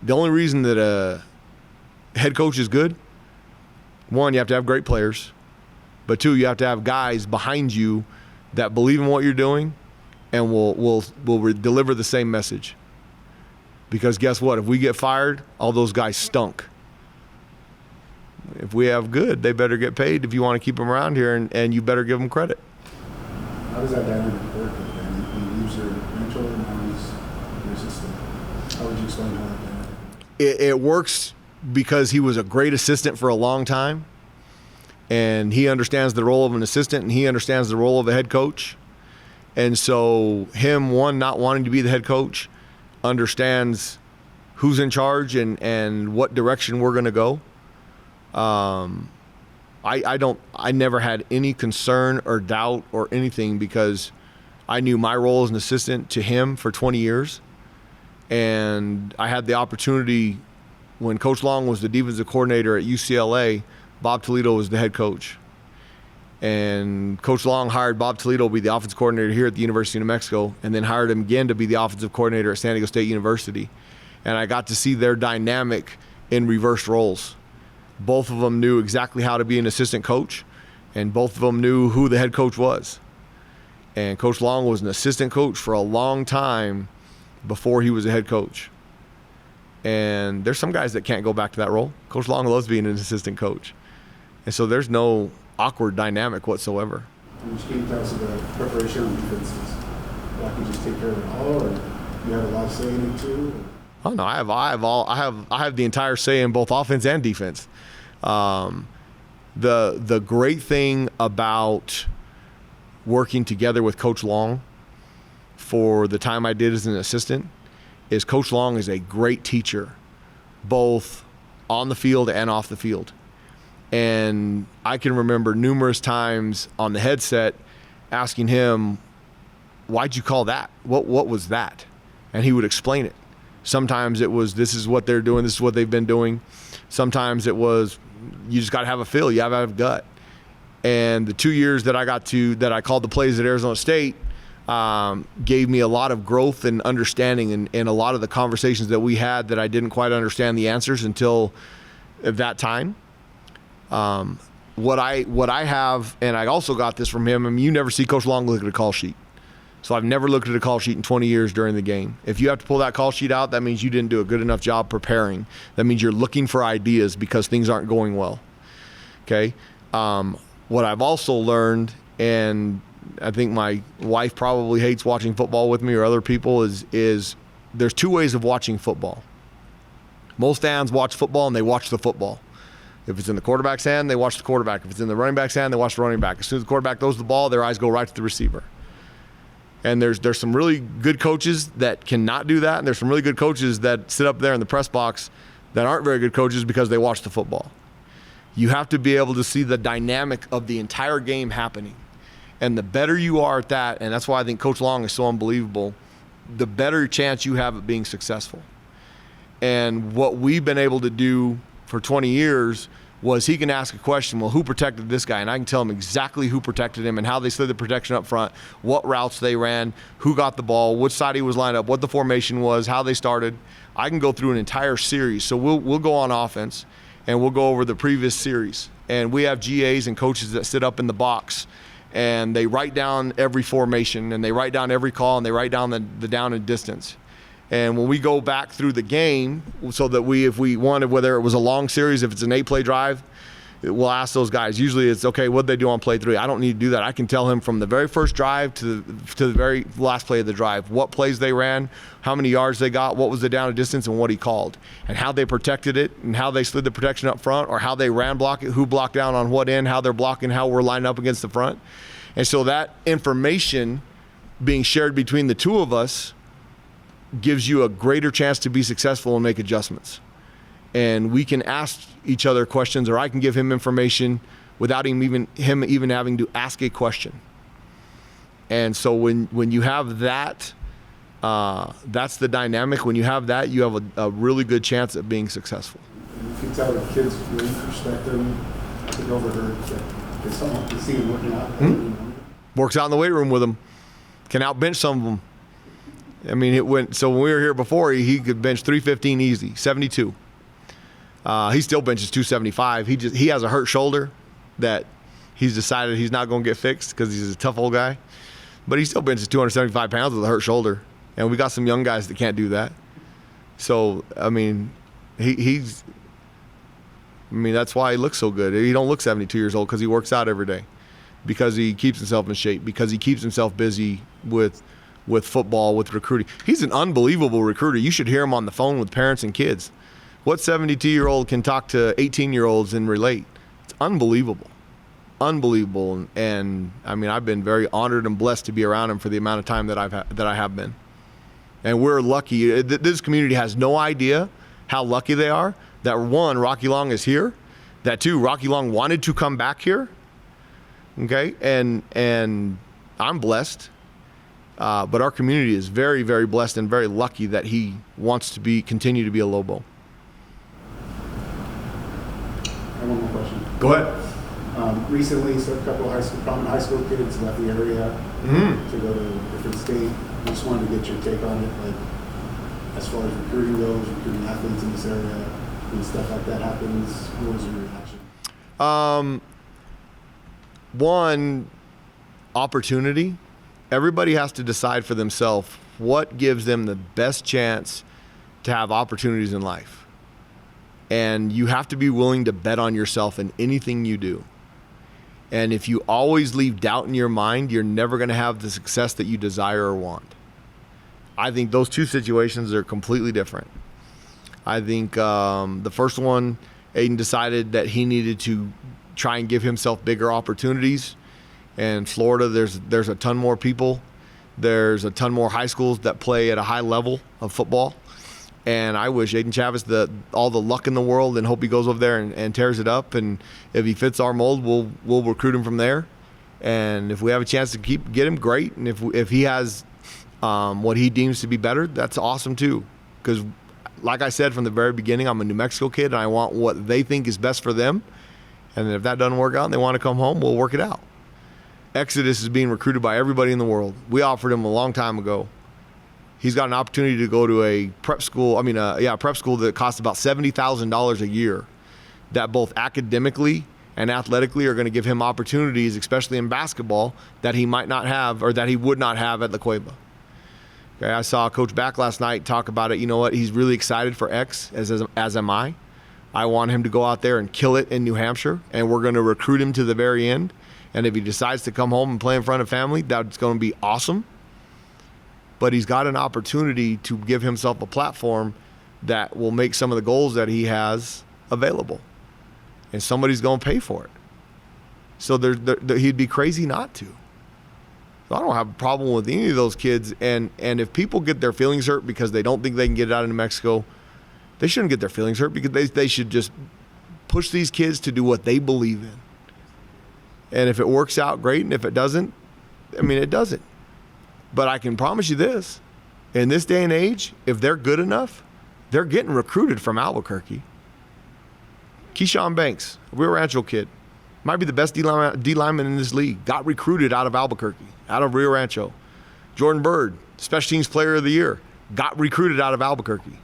The only reason that a head coach is good, one, you have to have great players, but two, you have to have guys behind you that believe in what you're doing and will deliver the same message. Because guess what? If we get fired, all those guys stunk. If we have good, they better get paid if you want to keep them around here, and you better give them credit. How does that dynamic work? He leaves your mentor, and now he's your assistant. How would you explain how that dynamic? It works because he was a great assistant for a long time, and he understands the role of an assistant, and he understands the role of a head coach. And so him, one, not wanting to be the head coach, understands who's in charge and what direction we're going to go. I never had any concern or doubt or anything, because I knew my role as an assistant to him for 20 years. And I had the opportunity when Coach Long was the defensive coordinator at UCLA, Bob Toledo was the head coach. And Coach Long hired Bob Toledo to be the offensive coordinator here at the University of New Mexico, and then hired him again to be the offensive coordinator at San Diego State University. And I got to see their dynamic in reverse roles. Both of them knew exactly how to be an assistant coach, and both of them knew who the head coach was. And Coach Long was an assistant coach for a long time before he was a head coach. And there's some guys that can't go back to that role. Coach Long loves being an assistant coach. And so there's no awkward dynamic whatsoever. Which can you tell us about preparation on defenses? Like you just take care of it all, or you have a lot of say in it too? Oh no, I have the entire say in both offense and defense. The great thing about working together with Coach Long for the time I did as an assistant is Coach Long is a great teacher both on the field and off the field. And I can remember numerous times on the headset asking him, why'd you call that? What was that? And he would explain it. Sometimes it was, this is what they're doing, this is what they've been doing. Sometimes it was, you just got to have a feel, you have to have a gut. And the 2 years that I called the plays at Arizona State gave me a lot of growth and understanding and a lot of the conversations that we had that I didn't quite understand the answers until at that time. What I have, and I also got this from him, I mean, you never see Coach Long look at a call sheet. So I've never looked at a call sheet in 20 years during the game. If you have to pull that call sheet out, that means you didn't do a good enough job preparing. That means you're looking for ideas because things aren't going well. Okay? What I've also learned, and I think my wife probably hates watching football with me or other people, is there's two ways of watching football. Most fans watch football and they watch the football. If it's in the quarterback's hand, they watch the quarterback. If it's in the running back's hand, they watch the running back. As soon as the quarterback throws the ball, their eyes go right to the receiver. And there's some really good coaches that cannot do that, and there's some really good coaches that sit up there in the press box that aren't very good coaches because they watch the football. You have to be able to see the dynamic of the entire game happening. And the better you are at that, and that's why I think Coach Long is so unbelievable, the better chance you have of being successful. And what we've been able to do for 20 years was he can ask a question, well, who protected this guy? And I can tell him exactly who protected him and how they slid the protection up front, what routes they ran, who got the ball, which side he was lined up, what the formation was, how they started. I can go through an entire series. So we'll go on offense and we'll go over the previous series. And we have GAs and coaches that sit up in the box and they write down every formation and they write down every call and they write down the down and distance. And when we go back through the game, so that if we wanted, whether it was a long series, if it's an 8-play drive, we'll ask those guys. Usually it's, okay, what'd they do on play 3? I don't need to do that. I can tell him from the very first drive to the very last play of the drive, what plays they ran, how many yards they got, what was the down and distance, and what he called, and how they protected it, and how they slid the protection up front, or how they ran block it, who blocked down on what end, how they're blocking, how we're lined up against the front. And so that information being shared between the two of us gives you a greater chance to be successful and make adjustments. And we can ask each other questions, or I can give him information without him even having to ask a question. And so when you have that, that's the dynamic. When you have that, you have a really good chance at being successful. You can tell the kids really respect them. I think overheard that they see him working out. Works out in the weight room with them. Can outbench some of them. I mean, so when we were here before, he could bench 315 easy, 72. He still benches 275. He has a hurt shoulder that he's decided he's not going to get fixed because he's a tough old guy. But he still benches 275 pounds with a hurt shoulder. And we got some young guys that can't do that. So, I mean, that's why he looks so good. He don't look 72 years old because he works out every day, because he keeps himself in shape, because he keeps himself busy with football, with recruiting. He's an unbelievable recruiter. You should hear him on the phone with parents and kids. What 72-year-old can talk to 18-year-olds and relate? It's unbelievable. Unbelievable. And I mean, I've been very honored and blessed to be around him for the amount of time that I have been. And we're lucky. This community has no idea how lucky they are that, one, Rocky Long is here, that, two, Rocky Long wanted to come back here. Okay? And I'm blessed. But our community is very, very blessed and very lucky that he wants to continue to be a Lobo. I have one more question. Go ahead. Recently, so a couple of prominent high school kids left the area to go to a different state. I just wanted to get your take on it, like as far as recruiting goes, recruiting athletes in this area, when stuff like that happens. What was your reaction? One, opportunity. Everybody has to decide for themselves what gives them the best chance to have opportunities in life. And you have to be willing to bet on yourself in anything you do. And if you always leave doubt in your mind, you're never going to have the success that you desire or want. I think those two situations are completely different. I think the first one, Aiden decided that he needed to try and give himself bigger opportunities. In Florida, there's a ton more people. There's a ton more high schools that play at a high level of football. And I wish Aiden Chavez all the luck in the world, and hope he goes over there and tears it up. And if he fits our mold, we'll recruit him from there. And if we have a chance to get him, great. And if he has what he deems to be better, that's awesome too. Because like I said from the very beginning, I'm a New Mexico kid, and I want what they think is best for them. And if that doesn't work out and they want to come home, we'll work it out. Exodus is being recruited by everybody in the world. We offered him a long time ago. He's got an opportunity to go to a prep school. Prep school that costs about $70,000 a year, that both academically and athletically are going to give him opportunities, especially in basketball, that he might not have, or that he would not have at La Cueva. Okay, I saw Coach Back last night talk about it. You know what? He's really excited for X, as am I. I want him to go out there and kill it in New Hampshire, and we're going to recruit him to the very end. And if he decides to come home and play in front of family, that's going to be awesome. But he's got an opportunity to give himself a platform that will make some of the goals that he has available. And somebody's going to pay for it. So he'd be crazy not to. So I don't have a problem with any of those kids. And if people get their feelings hurt because they don't think they can get it out of New Mexico, they shouldn't get their feelings hurt, because they should just push these kids to do what they believe in. And if it works out, great. And if it doesn't, it doesn't. But I can promise you this, in this day and age, if they're good enough, they're getting recruited from Albuquerque. Keyshawn Banks, a Rio Rancho kid, might be the best D lineman in this league, got recruited out of Albuquerque, out of Rio Rancho. Jordan Bird, Special Teams Player of the Year, got recruited out of Albuquerque.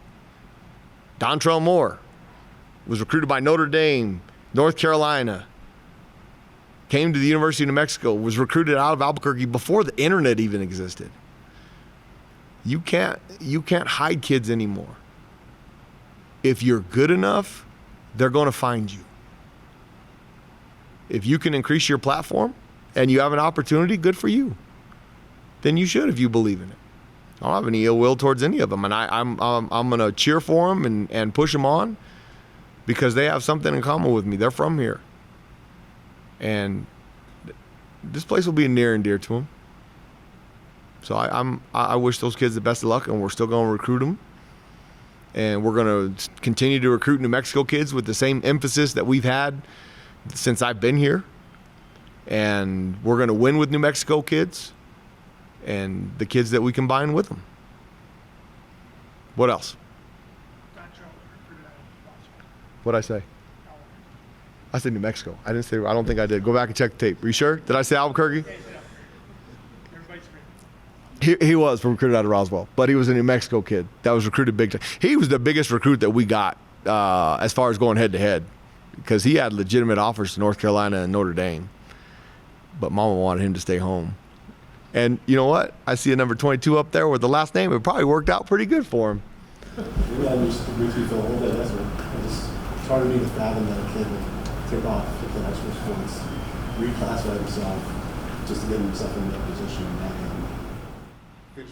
Dontrell Moore was recruited by Notre Dame, North Carolina, came to the University of New Mexico, was recruited out of Albuquerque before the internet even existed. You can't hide kids anymore. If you're good enough, they're going to find you. If you can increase your platform and you have an opportunity, good for you. Then you should, if you believe in it. I don't have any ill will towards any of them, and I'm going to cheer for them and push them on, because they have something in common with me. They're from here. And this place will be near and dear to them. So I wish those kids the best of luck, and we're still going to recruit them. And we're going to continue to recruit New Mexico kids with the same emphasis that we've had since I've been here. And we're going to win with New Mexico kids and the kids that we combine with them. What else? What'd I say? I said New Mexico. I don't think I did. Go back and check the tape. Are you sure? Did I say Albuquerque? He was recruited out of Roswell, but he was a New Mexico kid that was recruited big time. He was the biggest recruit that we got as far as going head to head, because he had legitimate offers to North Carolina and Notre Dame. But Mama wanted him to stay home. And you know what? I see a number 22 up there with the last name. It probably worked out pretty good for him. Maybe that just makes me feel a little bit less. It's hard to me to fathom that a kid would take off at the next sports, reclassify himself just to get himself in that position.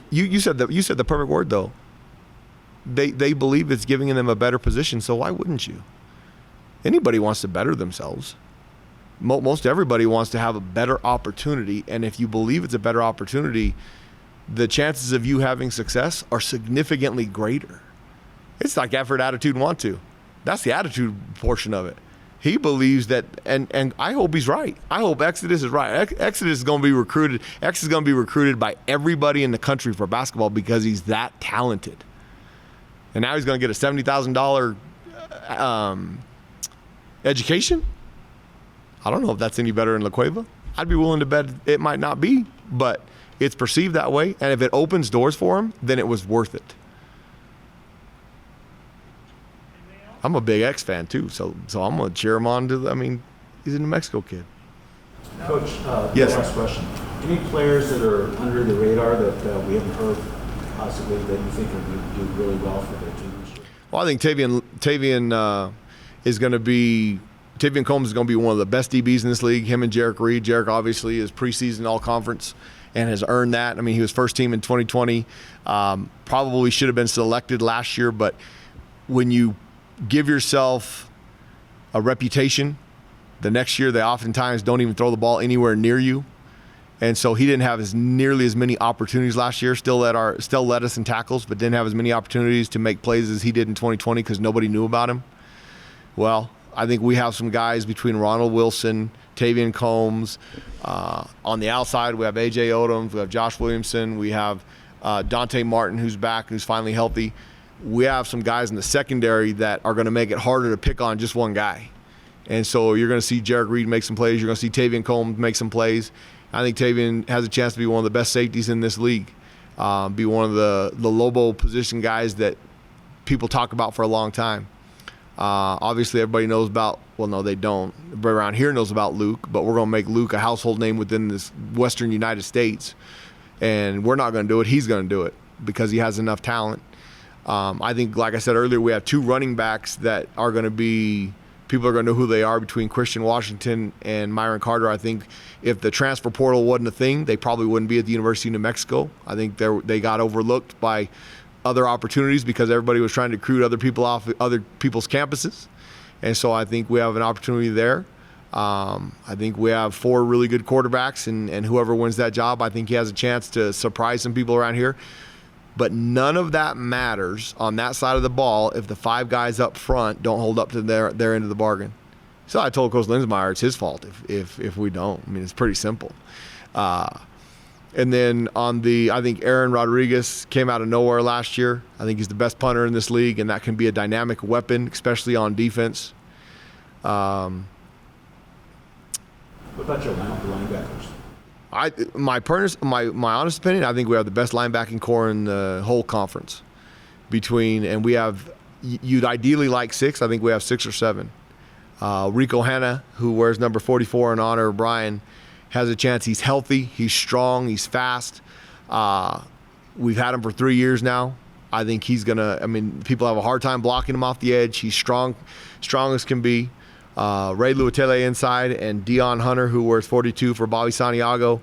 You said the perfect word though. They believe it's giving them a better position, so why wouldn't you? Anybody wants to better themselves. Most everybody wants to have a better opportunity, and if you believe it's a better opportunity, the chances of you having success are significantly greater. It's like effort, attitude, and want to. That's the attitude portion of it. He believes that, and I hope he's right. I hope Exodus is right. Exodus is going to be recruited. X is going to be recruited by everybody in the country for basketball because he's that talented. And now he's going to get a $70,000 education. I don't know if that's any better in La Cueva. I'd be willing to bet it might not be, but it's perceived that way. And if it opens doors for him, then it was worth it. I'm a big X fan too, so I'm going to cheer him on he's a New Mexico kid. Coach, yes. Last question. Any players that are under the radar that we haven't heard possibly that you think are do really well for their team this year? Well, I think Tavian is going to be. Tavian Combs is going to be one of the best DBs in this league. Him and Jarek Reed. Jarek obviously is preseason all-conference and has earned that. He was first team in 2020. Probably should have been selected last year, but when you give yourself a reputation, the next year they oftentimes don't even throw the ball anywhere near you. And so he didn't have nearly as many opportunities last year. Still led us in tackles, but didn't have as many opportunities to make plays as he did in 2020 because nobody knew about him. Well, I think we have some guys between Ronald Wilson, Tavian Combs. On the outside, we have A.J. Odoms, we have Josh Williamson, we have Dante Martin, who's back, who's finally healthy. We have some guys in the secondary that are going to make it harder to pick on just one guy. And so you're going to see Jarek Reed make some plays. You're going to see Tavian Combs make some plays. I think Tavian has a chance to be one of the best safeties in this league, be one of the Lobo position guys that people talk about for a long time. Obviously, everybody knows about, well, no, they don't. Everybody around here knows about Luke, but we're going to make Luke a household name within this Western United States. And we're not going to do it. He's going to do it because he has enough talent. I think, like I said earlier, we have two running backs that are going to be, people are going to know who they are between Christian Washington and Myron Carter. I think if the transfer portal wasn't a thing, they probably wouldn't be at the University of New Mexico. I think they got overlooked by other opportunities because everybody was trying to recruit other people off other people's campuses. And so I think we have an opportunity there. I think we have 4 really good quarterbacks, and whoever wins that job, I think he has a chance to surprise some people around here. But none of that matters on that side of the ball if the 5 guys up front don't hold up to their end of the bargain. So I told Coach Linsmeyer it's his fault if we don't. I mean, it's pretty simple. And then I think Aaron Rodriguez came out of nowhere last year. I think he's the best punter in this league, and that can be a dynamic weapon, especially on defense. What about your linebackers? My honest opinion, I think we have the best linebacking core in the whole conference. And we have, you'd ideally like 6. I think we have 6 or 7. Rico Hanna, who wears number 44 in honor of Brian, has a chance. He's healthy, he's strong, he's fast. We've had him for 3 years now. I think he's people have a hard time blocking him off the edge. He's strong as can be. Ray Luatele inside, and Dion Hunter, who wears 42 for Bobby Santiago.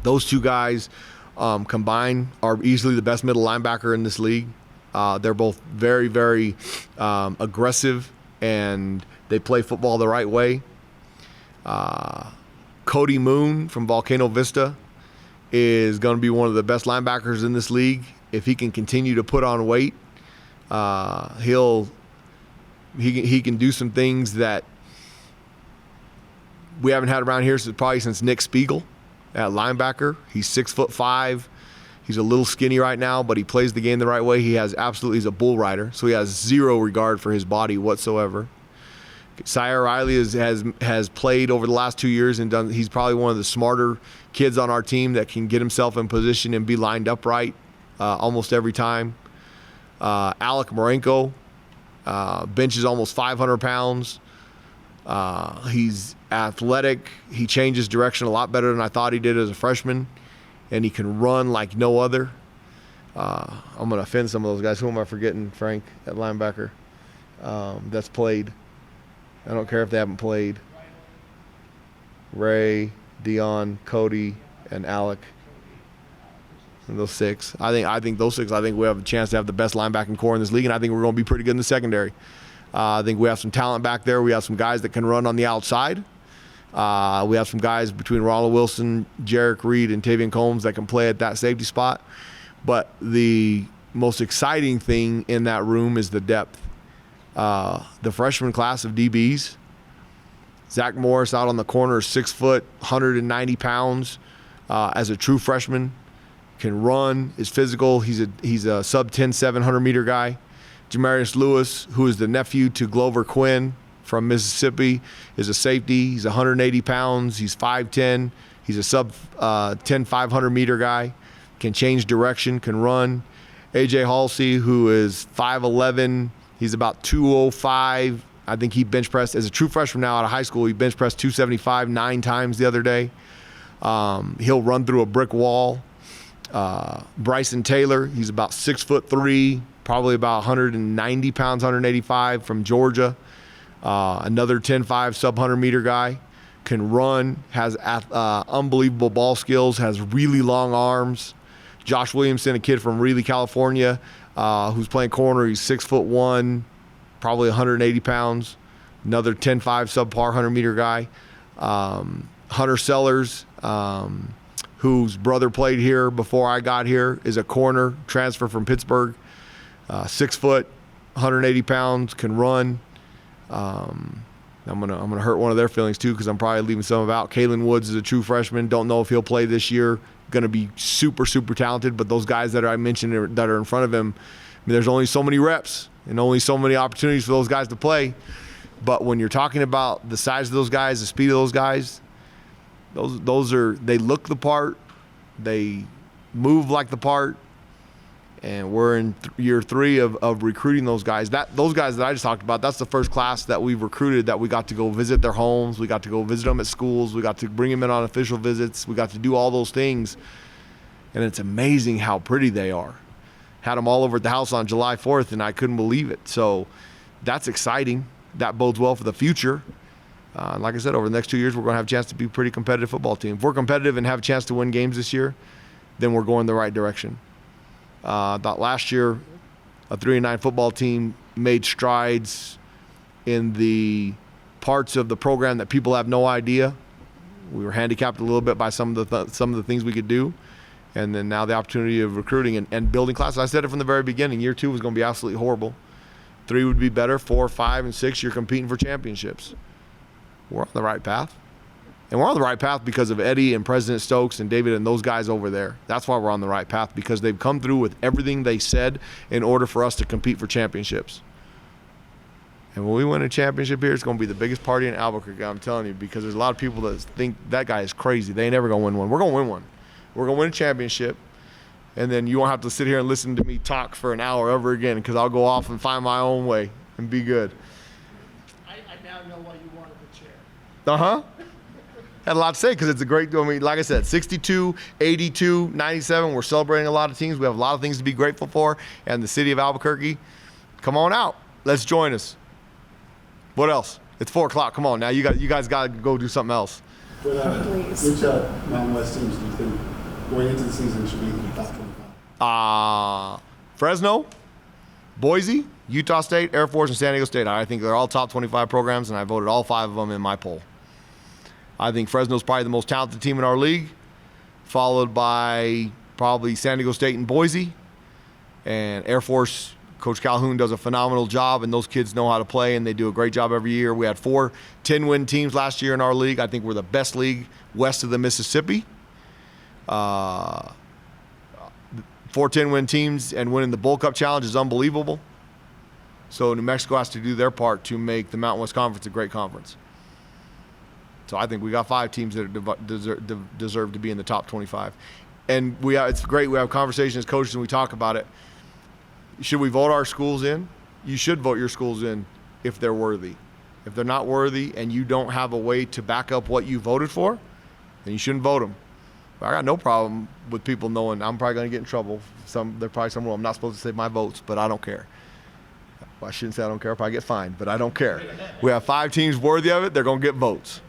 Those 2 guys combined are easily the best middle linebacker in this league. They're both very, very aggressive, and they play football the right way. Cody Moon from Volcano Vista is going to be one of the best linebackers in this league. If he can continue to put on weight, he can do some things that we haven't had around here since Nick Spiegel at linebacker. He's 6'5". He's a little skinny right now, but he plays the game the right way. He's a bull rider, so he has zero regard for his body whatsoever. Sire Riley has played over the last 2 years and he's probably one of the smarter kids on our team that can get himself in position and be lined up right almost every time. Alec Marenko benches almost 500 pounds. He's athletic. He changes direction a lot better than I thought he did as a freshman, and he can run like no other. I'm going to offend some of those guys. Who am I forgetting, Frank, at linebacker that's played? I don't care if they haven't played. Ray, Dion, Cody, and Alec. And those 6. I think those 6, I think we have a chance to have the best linebacking core in this league, and I think we're going to be pretty good in the secondary. I think we have some talent back there. We have some guys that can run on the outside. We have some guys between Ronald Wilson, Jarek Reed, and Tavian Combs that can play at that safety spot. But the most exciting thing in that room is the depth. The freshman class of DBs. Zach Morris out on the corner is 6 foot, 190 pounds as a true freshman. Can run, is physical. He's a sub 10, 700-meter guy. Jamarius Lewis, who is the nephew to Glover Quinn from Mississippi, is a safety. He's 180 pounds. He's 5'10". He's a sub 10, 500-meter guy. Can change direction, can run. A.J. Halsey, who is 5'11". He's about 205. I think he bench pressed, as a true freshman now out of high school, he bench pressed 275 9 times the other day. He'll run through a brick wall. Bryson Taylor, he's about 6'3", probably about 190 pounds, 185 from Georgia. Another 10-5 sub 100-meter guy. Can run, has unbelievable ball skills, has really long arms. Josh Williamson, a kid from Reilly, California, who's playing corner. He's 6'1", probably 180 pounds. Another 10-5 subpar 100-meter guy. Hunter Sellers, whose brother played here before I got here, is a corner, transfer from Pittsburgh. 6 foot, 180 pounds, can run. I'm gonna hurt one of their feelings too because I'm probably leaving some of out. Kalen Woods is a true freshman. Don't know if he'll play this year. Going to be super, super talented. But those guys that I mentioned that are in front of him, I mean, there's only so many reps and only so many opportunities for those guys to play. But when you're talking about the size of those guys, the speed of those guys, they look the part, they move like the part, and we're in year 3 of recruiting those guys. Those guys that I just talked about, that's the first class that we've recruited that we got to go visit their homes, we got to go visit them at schools, we got to bring them in on official visits, we got to do all those things, and it's amazing how pretty they are. Had them all over at the house on July 4th, and I couldn't believe it. So that's exciting. That bodes well for the future. Like I said, over the next 2 years, we're going to have a chance to be a pretty competitive football team. If we're competitive and have a chance to win games this year, then we're going the right direction. Thought last year, a 3-9 football team made strides in the parts of the program that people have no idea. We were handicapped a little bit by some of the things we could do. And then now the opportunity of recruiting and building classes. I said it from the very beginning. Year 2 was going to be absolutely horrible. 3 would be better. 4, 5, and 6, you're competing for championships. We're on the right path. And we're on the right path because of Eddie and President Stokes and David and those guys over there. That's why we're on the right path, because they've come through with everything they said in order for us to compete for championships. And when we win a championship here, it's going to be the biggest party in Albuquerque, I'm telling you, because there's a lot of people that think that guy is crazy. They ain't never going to win one. We're going to win one. We're going to win a championship. And then you won't have to sit here and listen to me talk for an hour ever again, because I'll go off and find my own way and be good. I now know why you wanted the chair. Uh-huh. Had a lot to say because it's a great, I mean, like I said, 62, 82, 97. We're celebrating a lot of teams. We have a lot of things to be grateful for. And the city of Albuquerque, come on out. Let's join us. What else? It's 4 o'clock. Come on now. You guys got to go do something else. But, Please. which Mountain West teams do you think going into the season should be in the top 25? Fresno, Boise, Utah State, Air Force, and San Diego State. I think they're all top 25 programs, and I voted all 5 of them in my poll. I think Fresno's probably the most talented team in our league, followed by probably San Diego State and Boise. And Air Force, Coach Calhoun does a phenomenal job, and those kids know how to play, and they do a great job every year. We had 4 10-win teams last year in our league. I think we're the best league west of the Mississippi. 4 10-win teams and winning the Bowl Cup Challenge is unbelievable. So New Mexico has to do their part to make the Mountain West Conference a great conference. So I think we got 5 teams that deserve to be in the top 25. And it's great. We have conversations as coaches and we talk about it. Should we vote our schools in? You should vote your schools in if they're worthy. If they're not worthy and you don't have a way to back up what you voted for, then you shouldn't vote them. But I got no problem with people knowing I'm probably going to get in trouble. They're probably somewhere I'm not supposed to say my votes, but I don't care. Well, I shouldn't say I don't care. I'll probably get fined, but I don't care. We have 5 teams worthy of it. They're going to get votes.